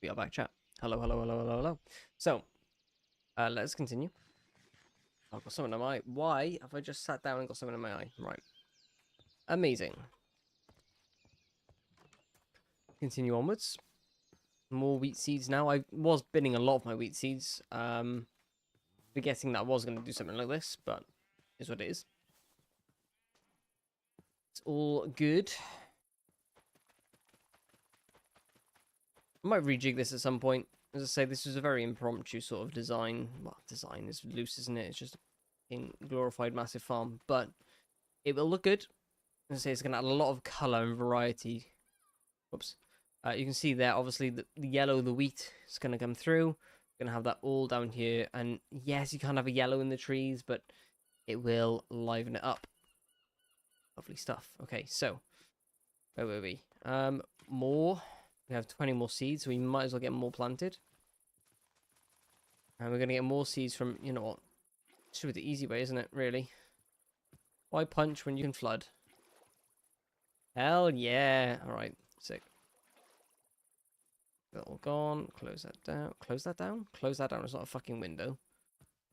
We are back, chat. Hello, hello, hello, hello, hello. So, let's continue. I've got something in my eye. Why have I just sat down and got something in my eye? Right. Amazing. Continue onwards. More wheat seeds now. I was binning a lot of my wheat seeds. Forgetting that I was going to do something like this, but is what it is. It's all good. I might rejig this at some point. As I say, this is a very impromptu sort of design. Well, design is loose, isn't it? It's just a glorified massive farm, but it will look good. As I say, it's going to add a lot of colour and variety. Whoops. You can see there, obviously, the yellow, the wheat is going to come through. Going to have that all down here. And yes, you can't have a yellow in the trees, but it will liven it up. Lovely stuff. Okay, so where were we? More. We have 20 more seeds, so we might as well get more planted. And we're going to get more seeds from, you know what? It's really the easy way, isn't it, really? Why punch when you can flood? Hell yeah. Alright, sick. That all gone. Close that down. Close that down? Close that down. It's not a fucking window.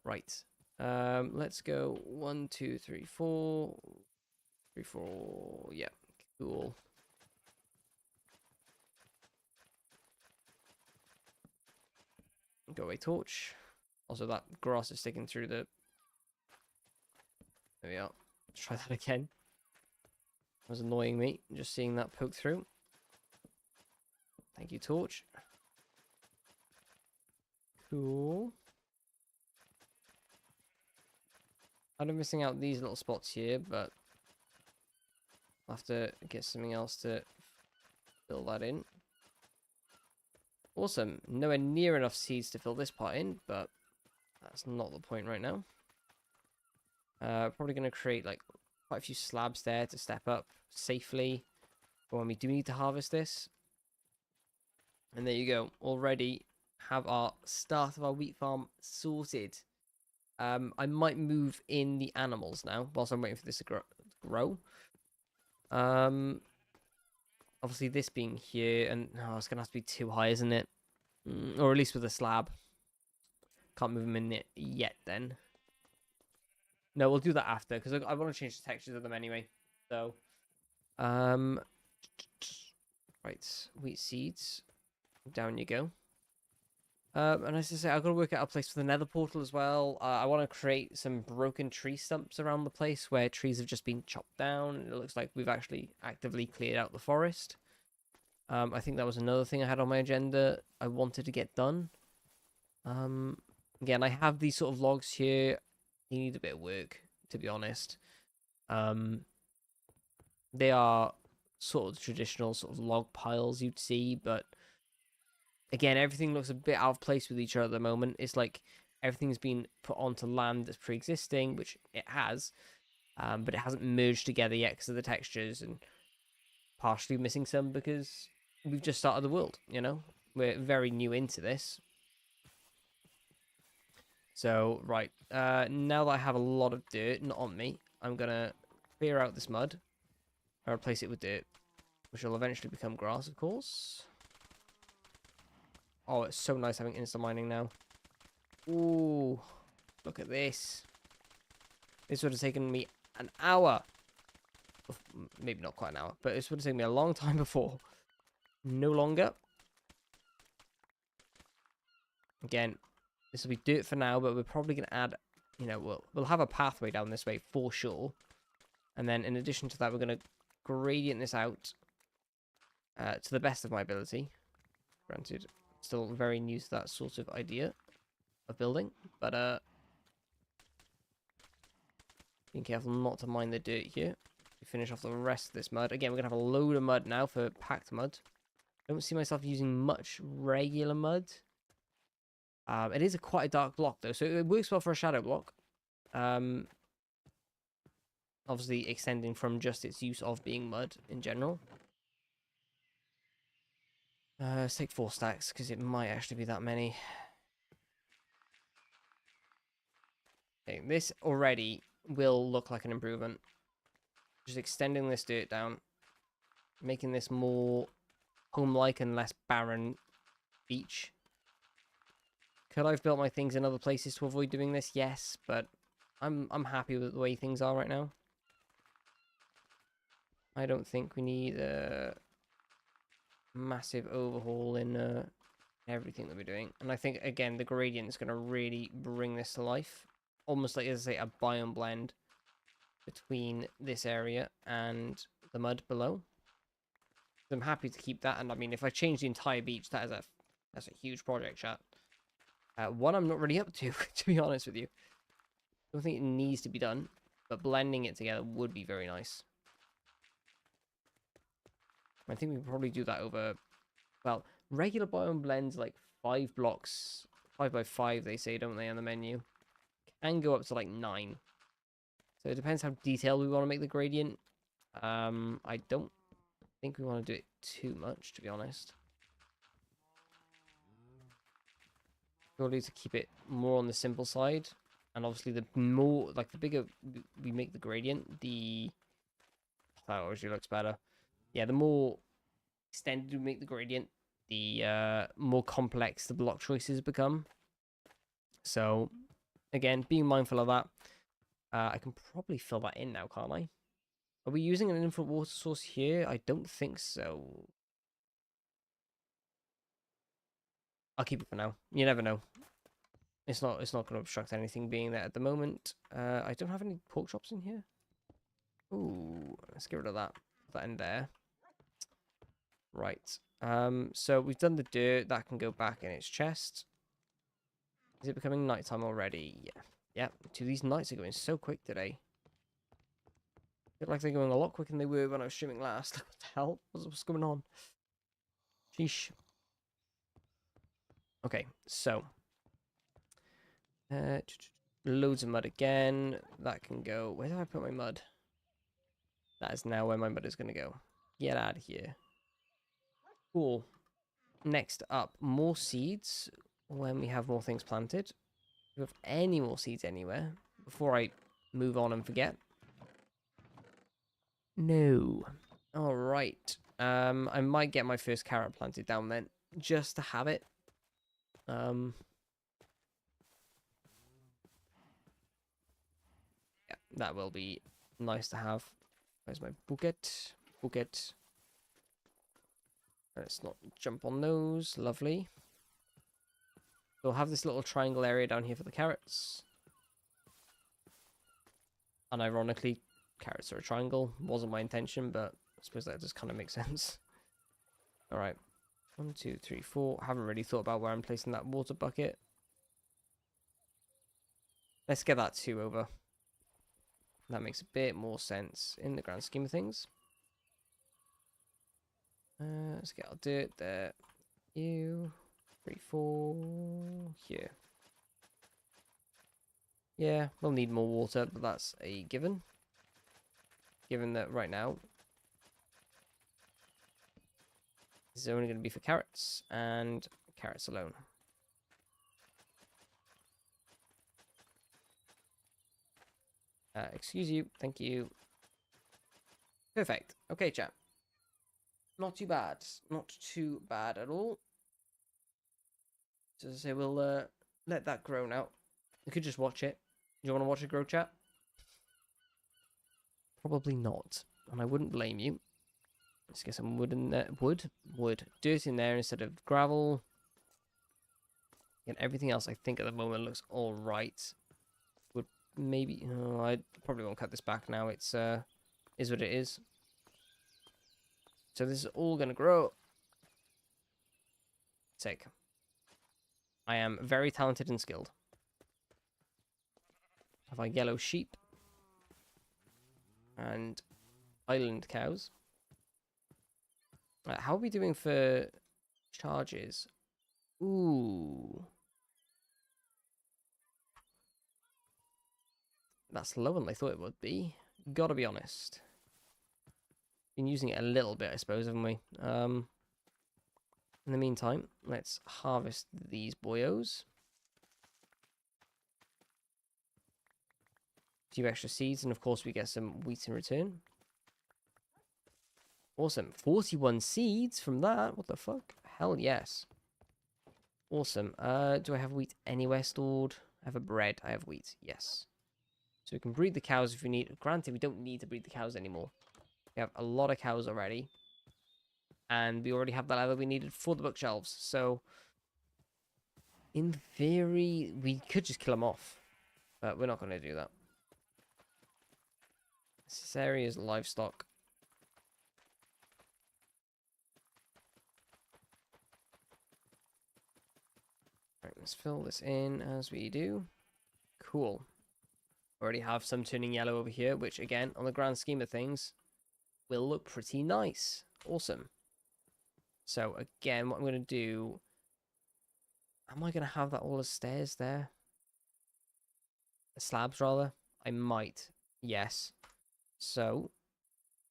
Right. Let's go 1, 2, 3, 4. 3, 4. Yeah, cool. Go away, torch. Also, that grass is sticking through the... There we are. Let's try that again. That was annoying me, just seeing that poke through. Thank you, torch. Cool. I'm missing out these little spots here, but I'll have to get something else to fill that in. Awesome. Nowhere near enough seeds to fill this part in, but that's not the point right now. Probably going to create like quite a few slabs there to step up safely for when we do need to harvest this. And there you go. Already have our start of our wheat farm sorted. I might move in the animals now whilst I'm waiting for this to grow. Obviously this being here, and it's gonna have to be too high, isn't it? Or at least with a slab. Can't move them in it yet then. No, we'll do that after, because I want to change the textures of them anyway. So, right, wheat seeds. Down you go. And as I say, I've got to work out a place for the nether portal as well. I want to create some broken tree stumps around the place where trees have just been chopped down. It looks like we've actually actively cleared out the forest. I think that was another thing I had on my agenda I wanted to get done. Again, I have these sort of logs here. They need a bit of work, to be honest. They are sort of traditional sort of log piles you'd see, but again, everything looks a bit out of place with each other at the moment. It's like everything's been put onto land that's pre-existing, which it has, but it hasn't merged together yet because of the textures, and partially missing some because we've just started the world, you know? We're very new into this. So, right, now that I have a lot of dirt, not on me, I'm going to clear out this mud and replace it with dirt, which will eventually become grass, of course. Oh, it's so nice having instant mining now. Ooh, look at this. This would have taken me an hour. Maybe not quite an hour, but this would have taken me a long time before. No longer. Again, this will be dirt for now, but we're probably going to add, you know, we'll have a pathway down this way for sure. And then in addition to that, we're going to gradient this out to the best of my ability. Granted, still very new to that sort of idea of building, but being careful not to mine the dirt here. We finish off the rest of this mud. Again, we're going to have a load of mud now for packed mud. I don't see myself using much regular mud. It is quite a dark block, though, so it works well for a shadow block. Obviously, extending from just its use of being mud in general. Let's take 4 stacks, because it might actually be that many. Okay, this already will look like an improvement. Just extending this dirt down. Making this more home-like and less barren. beach. Could I have built my things in other places to avoid doing this? Yes, but I'm happy with the way things are right now. I don't think we need a massive overhaul in everything that we're doing. And I think, again, the gradient is going to really bring this to life. Almost like, as I say, a biome blend between this area and the mud below. I'm happy to keep that. And I mean, if I change the entire beach, that's a huge project, chat. One I'm not really up to, to be honest with you. I don't think it needs to be done, but blending it together would be very nice. I think we can probably do that over, well, regular biome blends like 5 blocks, 5 by 5 they say, don't they, on the menu? Can go up to like 9. So it depends how detailed we want to make the gradient. I don't think we want to do it too much, to be honest. Purely to keep it more on the simple side. And obviously the more, like the bigger we make the gradient, that obviously looks better. Yeah, the more extended we make the gradient, the more complex the block choices become. So, again, being mindful of that. I can probably fill that in now, can't I? Are we using an infinite water source here? I don't think so. I'll keep it for now. You never know. It's not going to obstruct anything being there at the moment. I don't have any pork chops in here. Ooh, let's get rid of that. Put that in there. Right. So we've done the dirt. That can go back in its chest. Is it becoming nighttime already? Yeah. Yeah. These nights are going so quick today. I feel like they're going a lot quicker than they were when I was streaming last. What the hell? What's going on? Sheesh. Okay, so. Loads of mud again. That can go. Where do I put my mud? That is now where my mud is going to go. Get out of here. Cool. Next up, more seeds when we have more things planted. Do we have any more seeds anywhere before I move on and forget? No. All right. I might get my first carrot planted down then, just to have it. Yeah, that will be nice to have. Where's my bucket? Bucket. Let's not jump on those. Lovely. We'll have this little triangle area down here for the carrots. Unironically, carrots are a triangle. Wasn't my intention, but I suppose that just kind of makes sense. All right. 1, 2, 3, 4. Haven't really thought about where I'm placing that water bucket. Let's get that 2 over. That makes a bit more sense in the grand scheme of things. Let's get our dirt there. 3, 4. Here. Yeah, we'll need more water, but that's a given. Given that right now, this is only going to be for carrots, and carrots alone. Excuse you, thank you. Perfect. Okay, chat. Not too bad. Not too bad at all. So as I say, we'll let that grow now. You could just watch it. Do you want to watch it grow, chat? Probably not. And I wouldn't blame you. Let's get some wood in there. Wood? Dirt in there instead of gravel. And everything else I think at the moment looks alright. Would maybe... Oh, I probably won't cut this back now. It's is what it is. So this is all going to grow. Sick. I am very talented and skilled. Have I yellow sheep? And island cows. How are we doing for charges? Ooh. That's lower than I thought it would be. Gotta be honest. Been using it a little bit, I suppose, haven't we? In the meantime, let's harvest these boyos. A few extra seeds, and of course we get some wheat in return. Awesome. 41 seeds from that. What the fuck? Hell yes. Awesome. Do I have wheat anywhere stored? I have a bread. I have wheat. Yes. So we can breed the cows if we need. Granted, we don't need to breed the cows anymore. We have a lot of cows already. And we already have the leather we needed for the bookshelves. So, in theory, we could just kill them off. But we're not going to do that. This area is livestock. Right, let's fill this in as we do. Cool. Already have some turning yellow over here, which again, on the grand scheme of things, will look pretty nice. Awesome. So again, what I'm going to do... Am I going to have that all as stairs there? Slabs, rather? I might. Yes. So,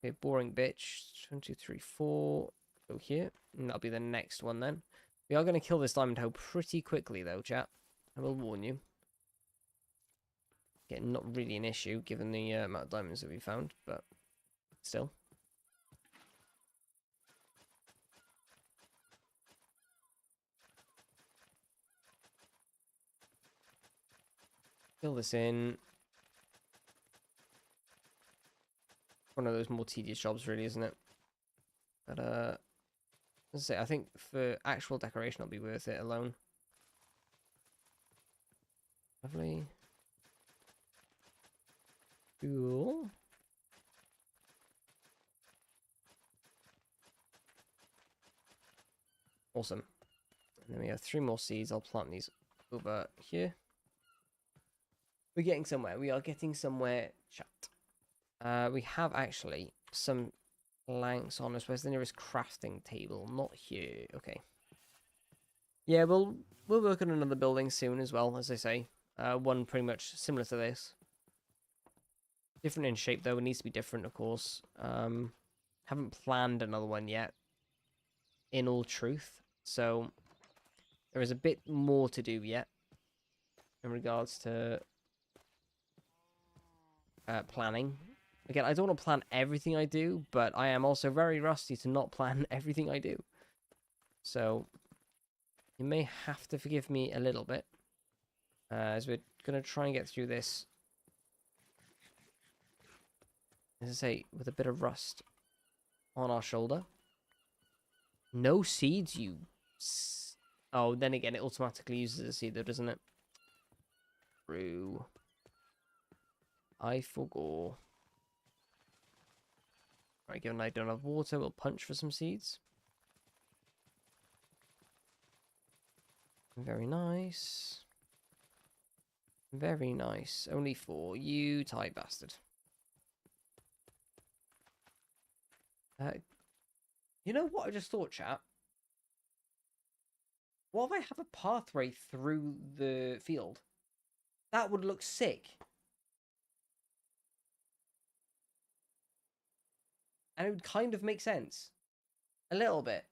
okay, boring bitch. 1, 2, 3, 4. Go here. And that'll be the next one then. We are going to kill this diamond hoe pretty quickly, though, chat. I will warn you. Again, not really an issue, given the amount of diamonds that we found, but still. Fill this in. One of those more tedious jobs, really, isn't it? But, as I say, I think for actual decoration, it'll be worth it alone. Lovely. Cool. Awesome. And then we have 3 more seeds. I'll plant these over here. We're getting somewhere. We are getting somewhere, chat. We have actually some planks on us. Where's the nearest crafting table? Not here. Okay. Yeah, we'll work on another building soon as well, as I say. One pretty much similar to this. Different in shape, though. It needs to be different, of course. Haven't planned another one yet, in all truth. So, there is a bit more to do yet in regards to planning. Again, I don't want to plan everything I do, but I am also very rusty to not plan everything I do. So, you may have to forgive me a little bit, as we're going to try and get through this, as I say, with a bit of rust on our shoulder. No seeds, you... Oh, then again, it automatically uses a seed, though, doesn't it? True. I forgot. Right, given I don't have water, we'll punch for some seeds. Very nice. Very nice. Only 4. You tight bastard. You know what I just thought, chat? What if I have a pathway through the field? That would look sick. And it would kind of make sense. A little bit.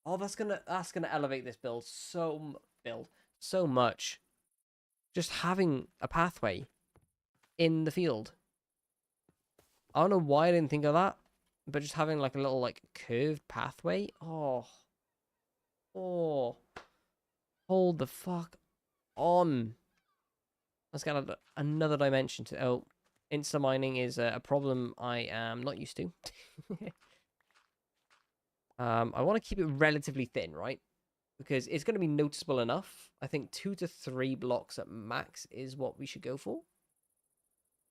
Oh, that's gonna elevate this build so much. Just having a pathway in the field. I don't know why I didn't think of that, but just having like a little like curved pathway. Oh, hold the fuck on. Let's get another dimension to. Oh, insta mining is a problem I am not used to. I want to keep it relatively thin, right? Because it's going to be noticeable enough. I think 2 to 3 blocks at max is what we should go for.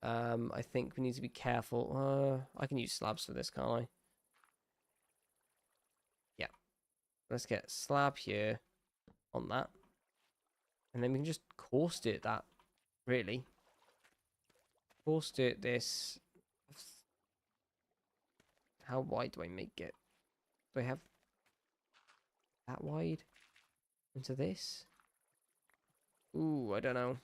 I think we need to be careful. I can use slabs for this, can't I? Yeah. Let's get slab here on that. And then we can just coarse dirt that, really. Coarse dirt this. How wide do I make it? Do I have that wide into this? Ooh, I don't know.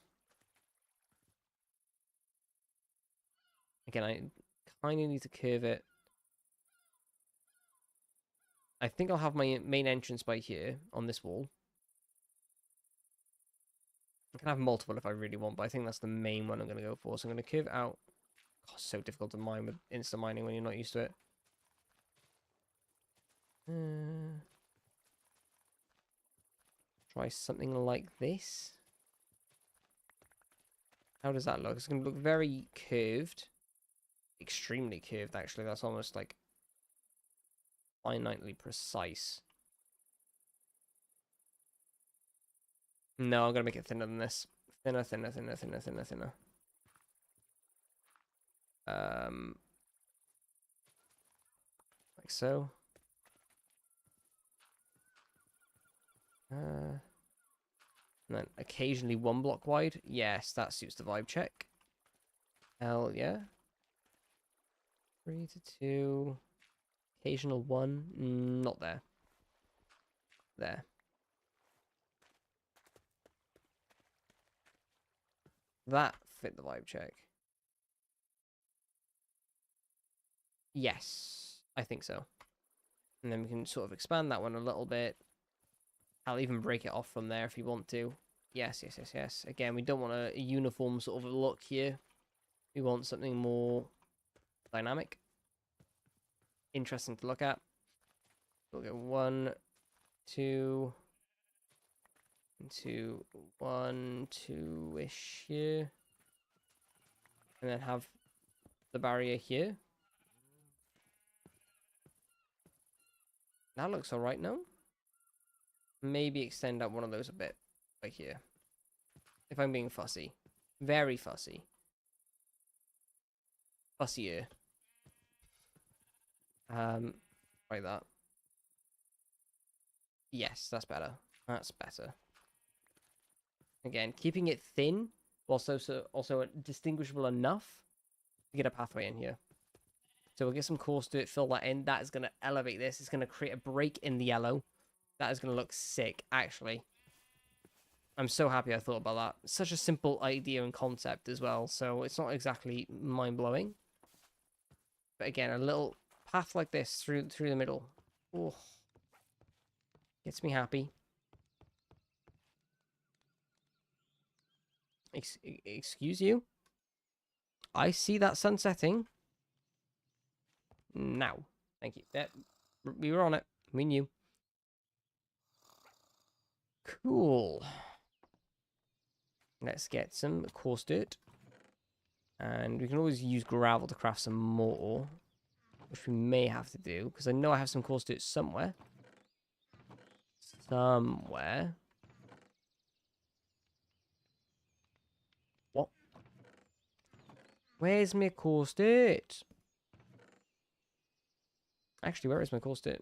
Again, I kind of need to curve it. I think I'll have my main entrance by here on this wall. I can have multiple if I really want, but I think that's the main one I'm going to go for. So I'm going to curve it out. God, it's so difficult to mine with instant mining when you're not used to it. Try something like this. How does that look? It's going to look very curved. Extremely curved, actually. That's almost like finitely precise. No, I'm going to make it thinner than this. Thinner, thinner, thinner, thinner, thinner, thinner. Like so. And then occasionally 1 block wide. Yes, that suits the vibe check. Hell yeah. 3 to 2. Occasional 1. Not there. There. That fit the vibe check. Yes, I think so. And then we can sort of expand that one a little bit. I'll even break it off from there if you want to. Yes, yes, yes, yes. Again, we don't want a uniform sort of look here. We want something more dynamic. Interesting to look at. We'll go 1, 2, 2, 1, 2-ish here. And then have the barrier here. That looks alright now. Maybe extend out one of those a bit. Like here. If I'm being fussy. Very fussy. Fussier. Like that. Yes, that's better. That's better. Again, keeping it thin, also distinguishable enough to get a pathway in here. So we'll get some coarse dirt, fill that in. That is going to elevate this. It's going to create a break in the yellow. That is going to look sick, actually. I'm so happy I thought about that. Such a simple idea and concept as well, so it's not exactly mind-blowing. But again, a little path like this through the middle. Oh, gets me happy. Excuse you? I see that sun setting. Now. Thank you. Yeah, we were on it. We knew. Cool. Let's get some coarse dirt. And we can always use gravel to craft some more. Which we may have to do. Because I know I have some coarse dirt somewhere. Somewhere. What? Where's my coarse dirt? Actually, where is my coarse dirt?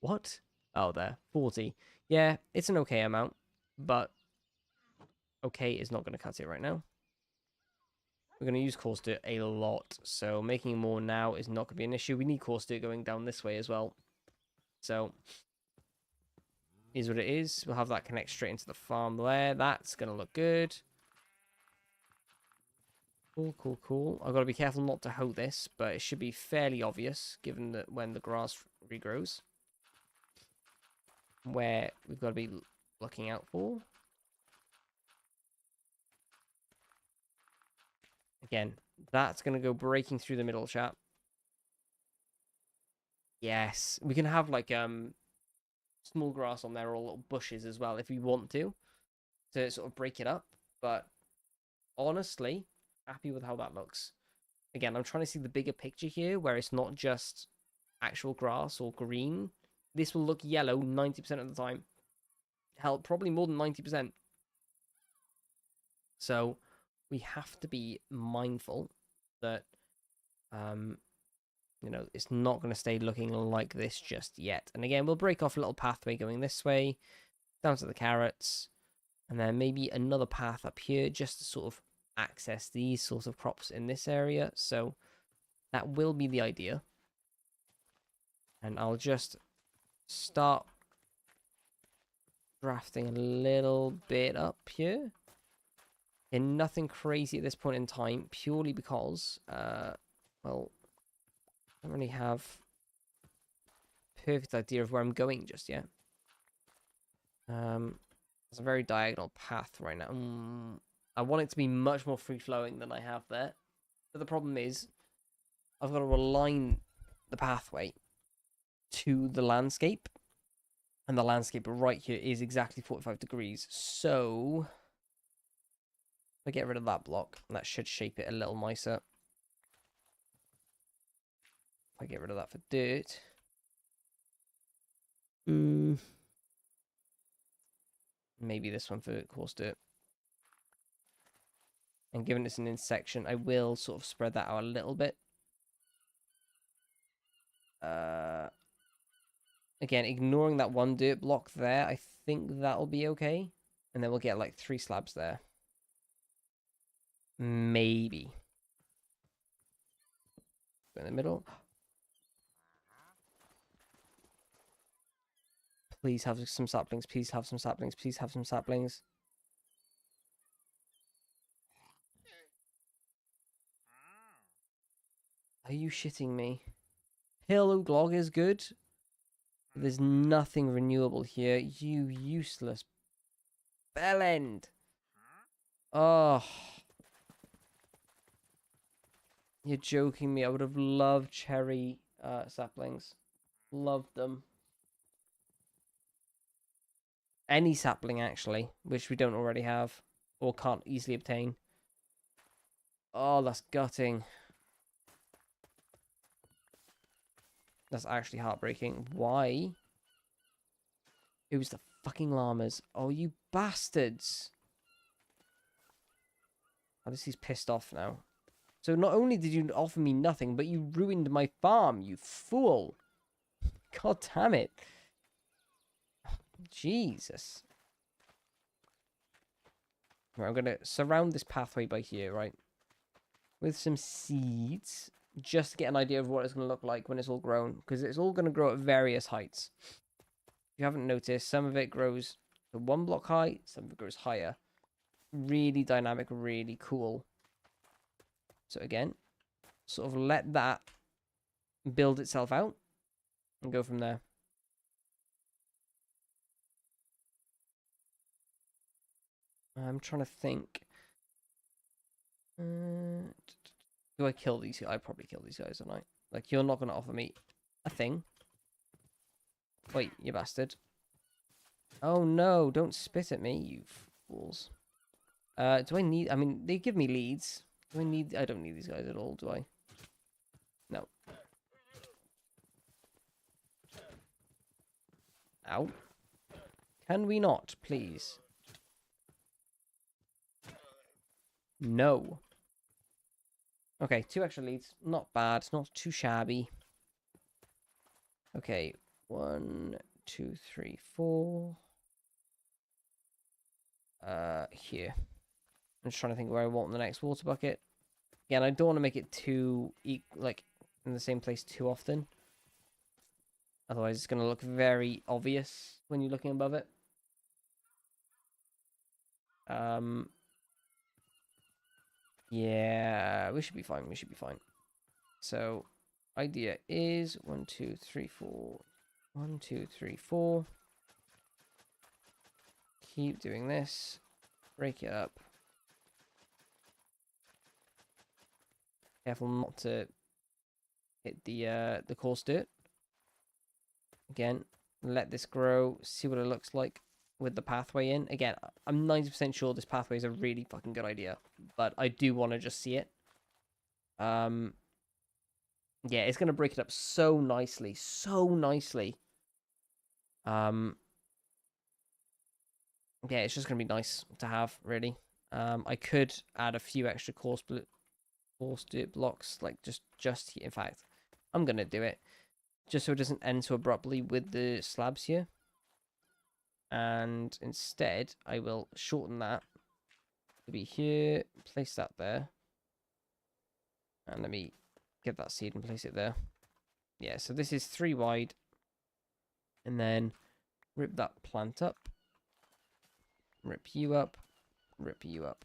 What? Oh, there. 40. Yeah, it's an okay amount. But okay is not going to cut it right now. We're going to use coarse dirt a lot. So making more now is not going to be an issue. We need coarse dirt going down this way as well. So, is what it is. We'll have that connect straight into the farm there. That's going to look good. Cool, cool, cool. I've got to be careful not to hoe this, but it should be fairly obvious given that when the grass regrows. Where we've got to be looking out for. Again, that's going to go breaking through the middle, chat. Yes, we can have like small grass on there or little bushes as well if we want to sort of break it up. But honestly, happy with how that looks. Again, I'm trying to see the bigger picture here where it's not just actual grass or green. This will look yellow 90% of the time. Hell, probably more than 90%. So we have to be mindful that you know, it's not going to stay looking like this just yet. And again, we'll break off a little pathway going this way, down to the carrots, and then maybe another path up here just to sort of access these sorts of crops in this area. So that will be the idea. And I'll just start drafting a little bit up here. And nothing crazy at this point in time, purely because, well, I don't really have a perfect idea of where I'm going just yet. It's a very diagonal path right now. I want it to be much more free-flowing than I have there. But the problem is, I've got to align the pathway to the landscape. And the landscape right here is exactly 45 degrees. So if I get rid of that block, that should shape it a little nicer. If I get rid of that for dirt. Maybe this one for coarse dirt. And given it's an intersection, I will sort of spread that out a little bit. Again, ignoring that one dirt block there, I think that'll be okay. And then we'll get like 3 slabs there. Maybe. In the middle. Please have some saplings. Please have some saplings. Please have some saplings. Are you shitting me? Pillow Glog is good. There's nothing renewable here. You useless bellend. Oh. You're joking me. I would have loved cherry saplings. Loved them. Any sapling, actually, which we don't already have or can't easily obtain. Oh, that's gutting. That's actually heartbreaking. Why? It was the fucking llamas. Oh, you bastards. Oh, this is pissed off now. So not only did you offer me nothing, but you ruined my farm, you fool. God damn it. Jesus. Right, I'm going to surround this pathway by here, right? With some seeds. Just to get an idea of what it's going to look like when it's all grown. Because it's all going to grow at various heights. If you haven't noticed, some of it grows to 1 block high. Some of it grows higher. Really dynamic, really cool. So again, sort of let that build itself out. And go from there. I'm trying to think. Do I kill these guys? I probably kill these guys, don't I? Like, you're not going to offer me a thing. Wait, you bastard. Oh, no. Don't spit at me, you fools. Do I need... I mean, they give me leads. Do I need... I don't need these guys at all, do I? No. Ow. Can we not, please? No. Okay, 2 extra leads. Not bad. Not too shabby. Okay. 1, 2, 3, 4. Here. I'm just trying to think where I want the next water bucket. Again, I don't want to make it too, like, in the same place too often. Otherwise, it's going to look very obvious when you're looking above it. Yeah, we should be fine. We should be fine. So, idea is 1, 2, 3, 4. 1, 2, 3, 4. Keep doing this. Break it up. Careful not to hit the coarse dirt. Again, let this grow. See what it looks like with the pathway in. Again, I'm 90% sure this pathway is a really fucking good idea, but I do want to just see it. Yeah, it's gonna break it up so nicely, so nicely. Yeah, it's just gonna be nice to have, really. I could add a few extra coarse dirt blocks, like just here. In fact, I'm gonna do it just so it doesn't end so abruptly with the slabs here. And instead, I will shorten that to be here, place that there. And let me get that seed and place it there. Yeah, so this is 3 wide. And then rip that plant up. Rip you up. Rip you up.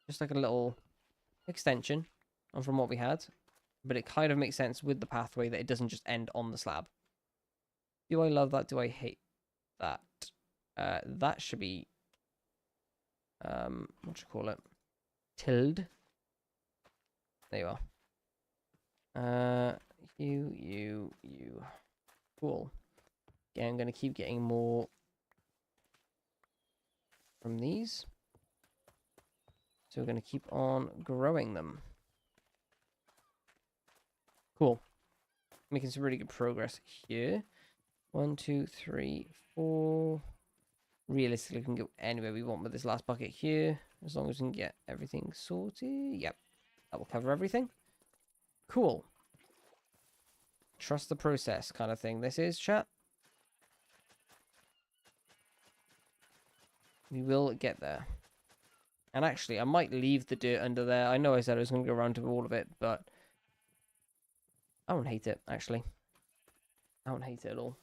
Just like a little extension from what we had. But it kind of makes sense with the pathway that it doesn't just end on the slab. Do I love that? Do I hate that? That should be... what you call it? Tilde. There you are. You. Cool. Again, I'm going to keep getting more from these. So we're going to keep on growing them. Cool. Making some really good progress here. 1, 2, 3, 4. Realistically, we can go anywhere we want with this last bucket here. As long as we can get everything sorted. Yep. That will cover everything. Cool. Trust the process kind of thing. This is, chat. We will get there. And actually, I might leave the dirt under there. I know I said I was going to go around to all of it, but I don't hate it, actually. I don't hate it at all.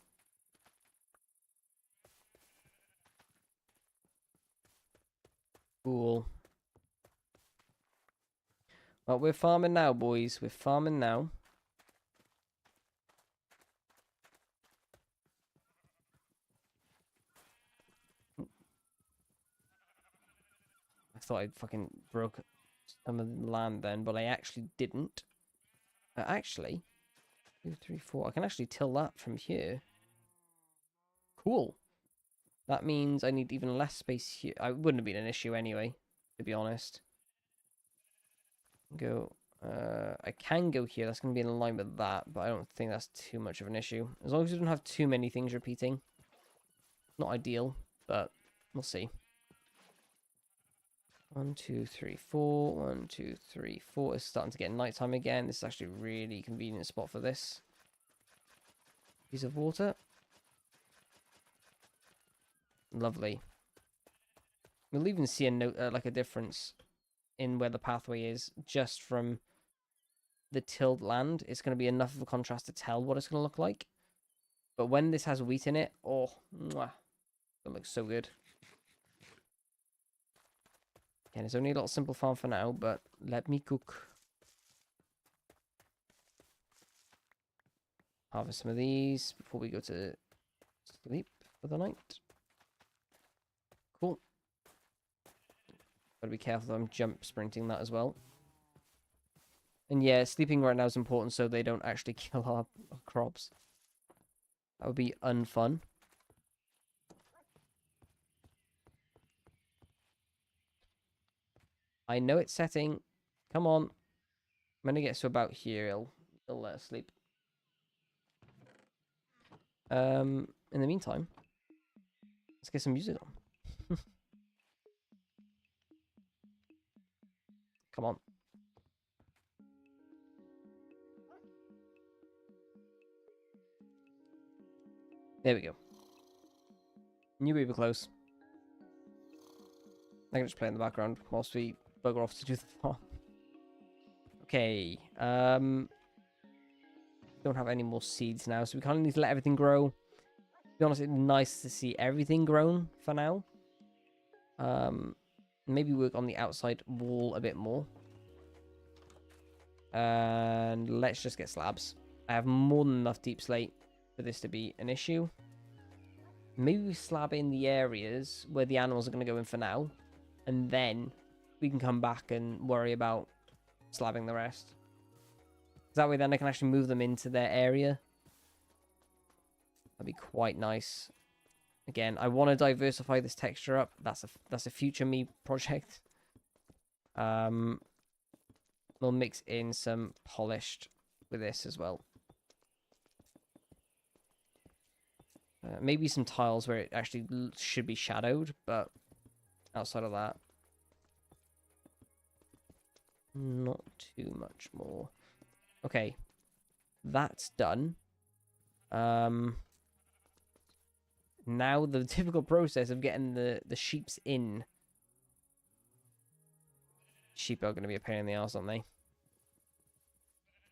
Cool. Well, we're farming now, boys. We're farming now. I thought I fucking broke some of the land then, but I actually didn't. Actually, 2, 3, 4. I can actually till that from here. Cool. That means I need even less space here. I wouldn't have been an issue anyway, to be honest. Go. I can go here. That's going to be in line with that, but I don't think that's too much of an issue. As long as we don't have too many things repeating. Not ideal, but we'll see. 1, 2, 3, 4. 1, 2, 3, 4. It's starting to get nighttime again. This is actually a really convenient spot for this. Piece of water. Lovely. We'll even see a note, like a difference in where the pathway is just from the tilled land. It's going to be enough of a contrast to tell what it's going to look like. But when this has wheat in it, oh, mwah, it looks so good. Again, it's only a little simple farm for now, but let me cook. Harvest some of these before we go to sleep for the night. Cool. Gotta be careful that I'm jump sprinting that as well. And yeah, sleeping right now is important so they don't actually kill our crops. That would be unfun. I know it's setting. Come on. I'm gonna get to about here. It'll let us sleep. In the meantime, let's get some music on. Come on. There we go. Knew we were close. I can just play in the background whilst we bugger off to do the farm. Okay. Don't have any more seeds now, so we kind of need to let everything grow. To be honest, it's nice to see everything grown for now. Maybe work on the outside wall a bit more. And let's just get slabs. I have more than enough deep slate for this to be an issue. Maybe we slab in the areas where the animals are going to go in for now. And then we can come back and worry about slabbing the rest. That way then I can actually move them into their area. That'd be quite nice. Again, I want to diversify this texture up. That's a future me project. We'll mix in some polished with this as well. Maybe some tiles where it actually should be shadowed, but outside of that, not too much more. Okay, that's done. Now the typical process of getting the sheeps in. Sheep are going to be a pain in the ass, aren't they?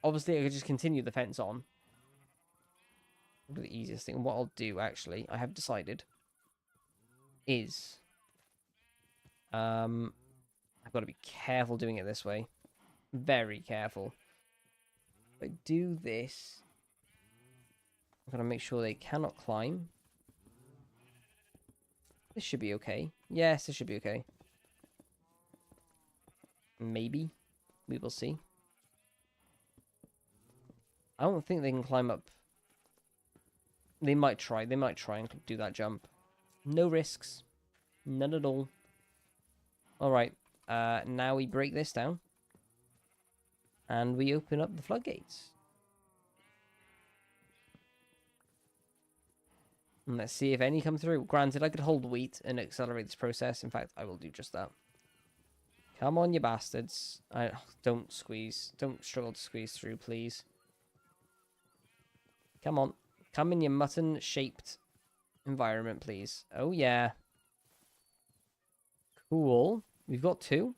Obviously, I could just continue the fence on. The easiest thing. What I'll do, actually, I have decided, is I've got to be careful doing it this way. Very careful. If I do this, I'm going to make sure they cannot climb. This should be okay. Yes, this should be okay. Maybe. We will see. I don't think they can climb up They might try. They might try and do that jump. No risks. None at all. Alright. Now we break this down. And we open up the floodgates. And let's see if any come through. Granted, I could hold wheat and accelerate this process. In fact, I will do just that. Come on, you bastards. Don't squeeze. Don't struggle to squeeze through, please. Come on. Come in your mutton-shaped environment, please. Oh, yeah. Cool. We've got 2.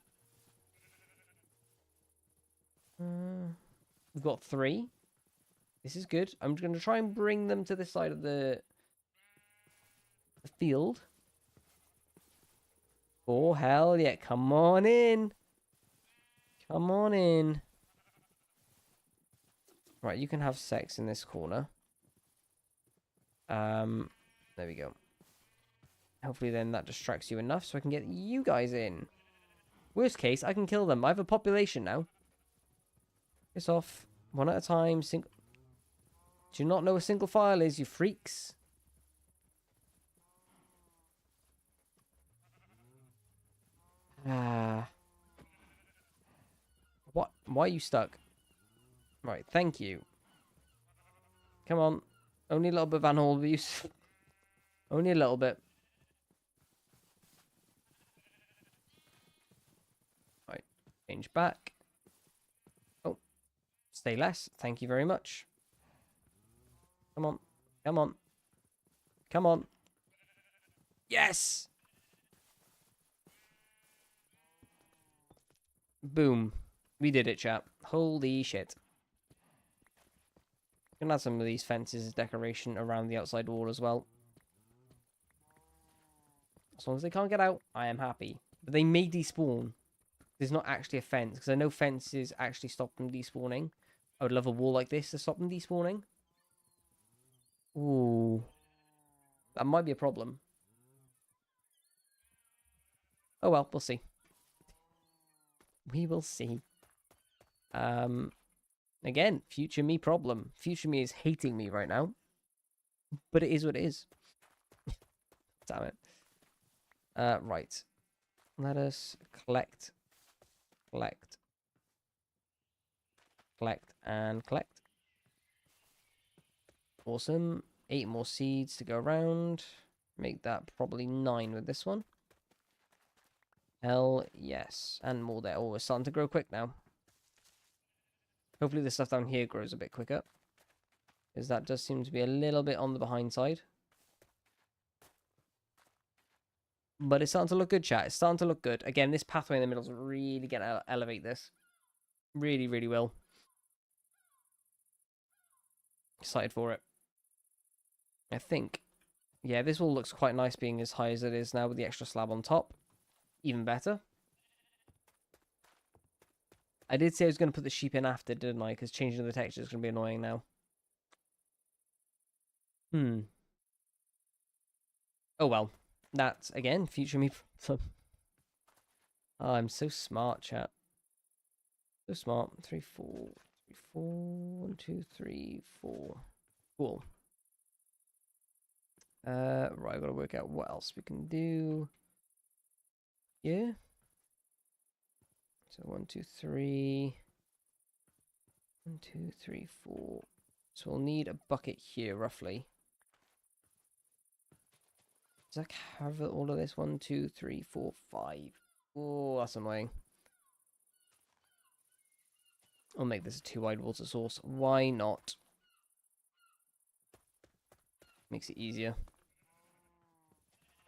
We've got 3. This is good. I'm going to try and bring them to this side of the field. Oh, hell yeah. Come on in. Come on in. Right, you can have sex in this corner. There we go. Hopefully then that distracts you enough so I can get you guys in. Worst case, I can kill them. I have a population now. Piss off. One at a time. Do you not know what single file is, you freaks? What? Why are you stuck? Right, thank you. Come on. Only a little bit of animal abuse. Only a little bit. Right, change back. Oh, stay less. Thank you very much. Come on. Come on. Come on. Yes! Boom. We did it, chap. Holy shit. Can add some of these fences as decoration around the outside wall as well. As long as they can't get out, I am happy. But they may despawn. There's not actually a fence, because I know fences actually stop them despawning. I would love a wall like this to stop them despawning. Ooh. That might be a problem. Oh well, we'll see. We will see. Again, future me problem. Future me is hating me right now. But it is what it is. Damn it. Right. Let us collect, and collect. Awesome. 8 more seeds to go around. Make that probably 9 with this one. Hell yes. And more there. Oh, we're starting to grow quick now. Hopefully the stuff down here grows a bit quicker. Because that does seem to be a little bit on the behind side. But it's starting to look good, chat. It's starting to look good. Again, this pathway in the middle is really going to elevate this. Really, really will. Excited for it. I think. Yeah, this all looks quite nice being as high as it is now with the extra slab on top. Even better. I did say I was going to put the sheep in after, didn't I? Because changing the texture is going to be annoying now. Oh well. That's, again, future me. Oh, I'm so smart, chat. So smart. 3, 4. 3, 4. 1, 2, 3, 4. Cool. Right, I've got to work out what else we can do. Yeah. So 1, 2, 3. 1, 2, 3, 4. So we'll need a bucket here, roughly. Does that cover all of this? 1, 2, 3, 4, 5. Oh, that's annoying. I'll make this a 2-wide water source. Why not? Makes it easier.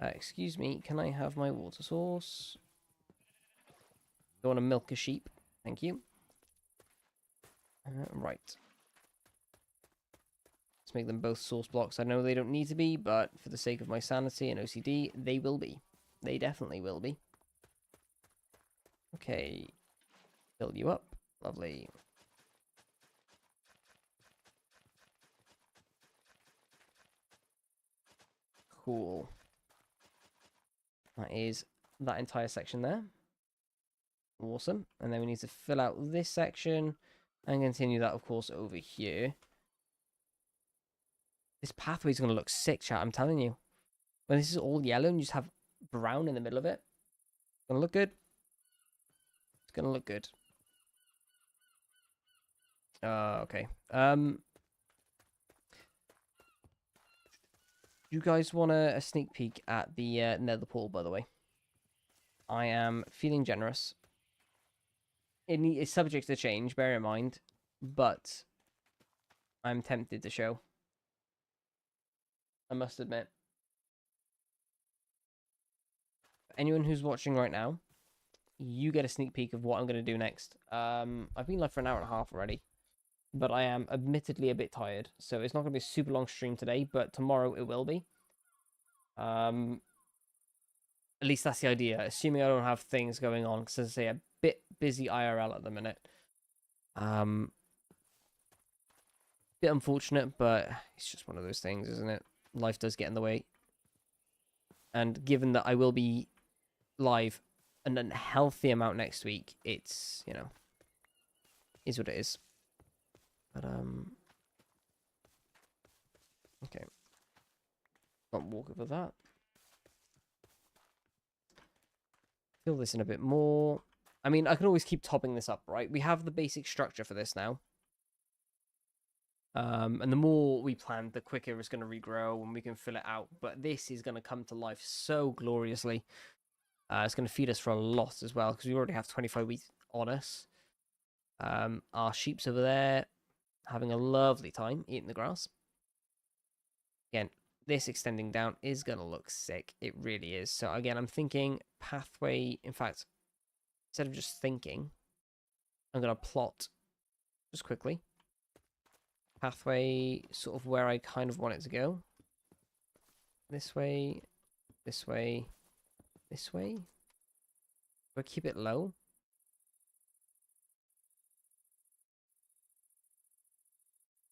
Excuse me, can I have my water source? Don't want to milk a sheep. Thank you. Right. Let's make them both source blocks. I know they don't need to be, but for the sake of my sanity and OCD, they will be. They definitely will be. Okay. Fill you up. Lovely. Cool. That is that entire section there. Awesome. And then we need to fill out this section and continue that, of course, over here. This pathway's going to look sick, chat. I'm telling you. When this is all yellow and you just have brown in the middle of it. It's going to look good. It's going to look good. Okay. You guys want a sneak peek at the nether portal, by the way? I am feeling generous. It's subject to change, bear in mind. But I'm tempted to show. I must admit. Anyone who's watching right now, you get a sneak peek of what I'm going to do next. I've been live for an hour and a half already, but I am admittedly a bit tired, so it's not going to be a super long stream today, but tomorrow it will be. At least that's the idea, assuming I don't have things going on, because as I say, a bit busy IRL at the minute. Bit unfortunate, but it's just one of those things, isn't it? Life does get in the way. And given that I will be live an unhealthy amount next week, it's, you know, is what it is. But okay, not walk over that. Fill this in a bit more. I mean, I can always keep topping this up, right? We have the basic structure for this now. And the more we plan, the quicker it's going to regrow and we can fill it out. But this is going to come to life so gloriously. It's going to feed us for a lot as well, because we already have 25 weeks on us. Our sheep's over there having a lovely time eating the grass. Again, this extending down is going to look sick. It really is. So again, I'm thinking pathway. In fact, instead of just thinking, I'm going to plot just quickly. Pathway sort of where I kind of want it to go. This way, this way, this way. We'll keep it low.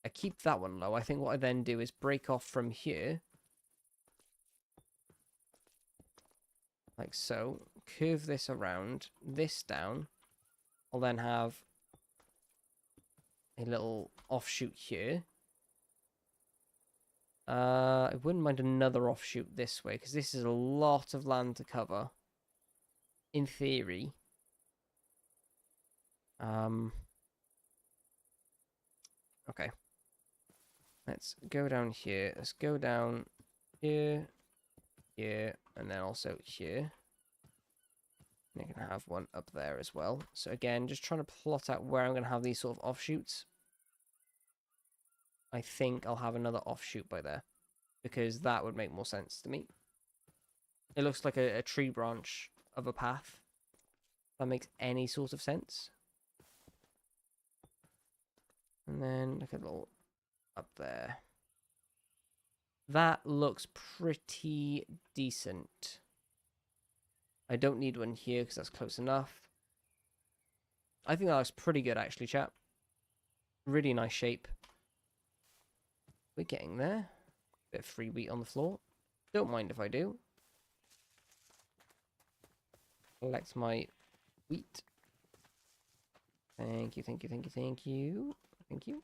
I keep that one low. I think what I then do is break off from here. Like so. Curve this around, this down. I'll then have a little offshoot here. I wouldn't mind another offshoot this way, because this is a lot of land to cover. In theory. Okay. Let's go down here. Let's go down here, here, and then also here. And you can have one up there as well. So again, just trying to plot out where I'm going to have these sort of offshoots. I think I'll have another offshoot by there, because that would make more sense to me. It looks like a tree branch of a path. That makes any sort of sense. And then look at a little up there. That looks pretty decent. I don't need one here because that's close enough. I think that looks pretty good actually, chat. Really nice shape. We're getting there. Bit of free wheat on the floor. Don't mind if I do. Collect my wheat. Thank you, thank you, thank you, thank you. Thank you.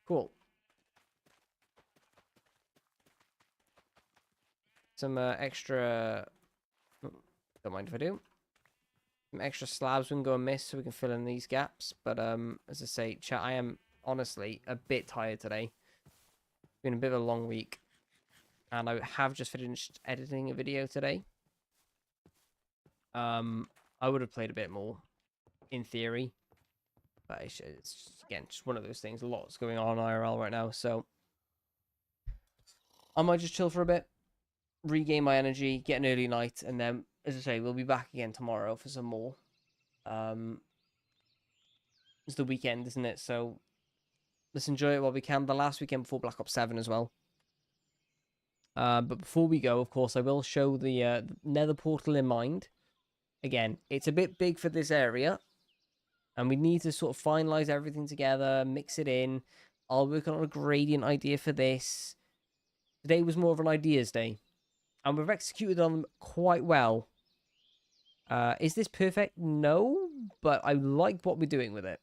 Cool. Some extra... Don't mind if I do. Some extra slabs we can go and miss so we can fill in these gaps. But as I say, chat, I am honestly a bit tired today. It's been a bit of a long week. And I have just finished editing a video today. I would have played a bit more, in theory. But it's just, again, just one of those things. Lots going on IRL right now, so I might just chill for a bit, regain my energy, get an early night, and then, as I say, we'll be back again tomorrow for some more. It's the weekend, isn't it? So let's enjoy it while we can. The last weekend before Black Ops 7 as well. But before we go, of course, I will show the nether portal in mind. Again, it's a bit big for this area. And we need to sort of finalize everything together, mix it in. I'll work on a gradient idea for this. Today was more of an ideas day. And we've executed on them quite well. Is this perfect? No. But I like what we're doing with it.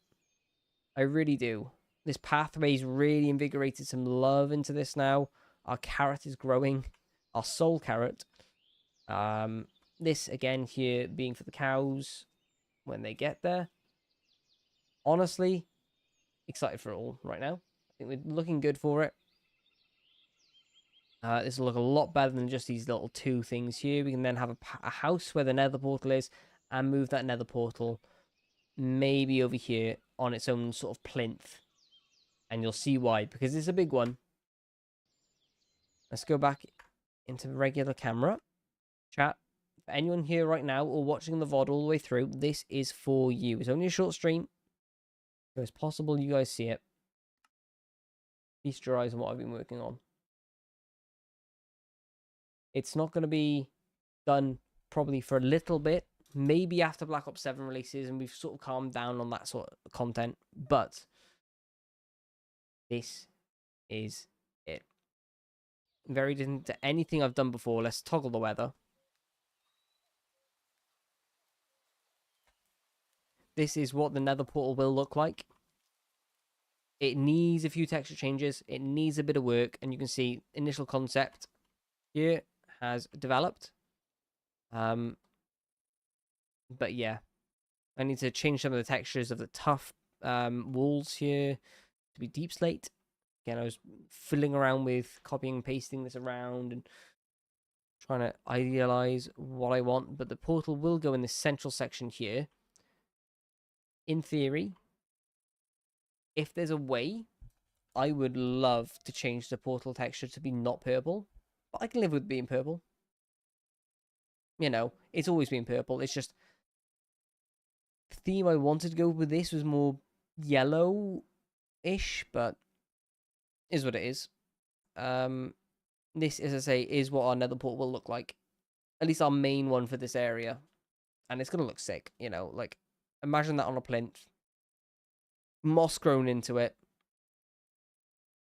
I really do. This pathway's really invigorated some love into this now. Our carrot is growing. Our soul carrot. This, again, here being for the cows when they get there. Honestly, excited for it all right now. I think we're looking good for it. This will look a lot better than just these little two things here. We can then have a house where the nether portal is and move that nether portal maybe over here on its own sort of plinth. And you'll see why, because it's a big one. Let's go back into regular camera. Chat. For anyone here right now or watching the VOD all the way through, this is for you. It's only a short stream, so it's possible you guys see it. Feast your eyes on what I've been working on. It's not going to be done probably for a little bit, maybe after Black Ops 7 releases and we've sort of calmed down on that sort of content, but this is it. Very different to anything I've done before. Let's toggle the weather. This is what the nether portal will look like. It needs a few texture changes. It needs a bit of work, and you can see initial concept here has developed. But yeah, I need to change some of the textures of the tough walls here to be deep slate. Again, I was fiddling around with copying and pasting this around and trying to idealize what I want, but the portal will go in this central section here. In theory, if there's a way, I would love to change the portal texture to be not purple, but I can live with being purple. You know, it's always been purple. It's just the theme I wanted to go with this was more yellow-ish, but is what it is. This, as I say, is what our nether portal will look like. At least our main one for this area. And it's going to look sick, you know, like, imagine that on a plinth. Moss grown into it.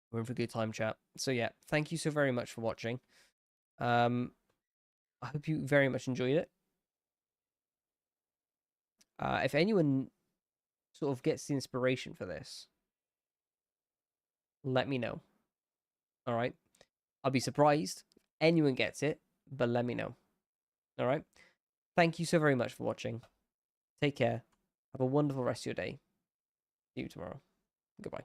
We're in for a good time, chat. So yeah, thank you so very much for watching. I hope you very much enjoyed it. If anyone sort of gets the inspiration for this, let me know. All right. I'll be surprised if anyone gets it, but let me know. All right. Thank you so very much for watching. Take care. Have a wonderful rest of your day. See you tomorrow. Goodbye.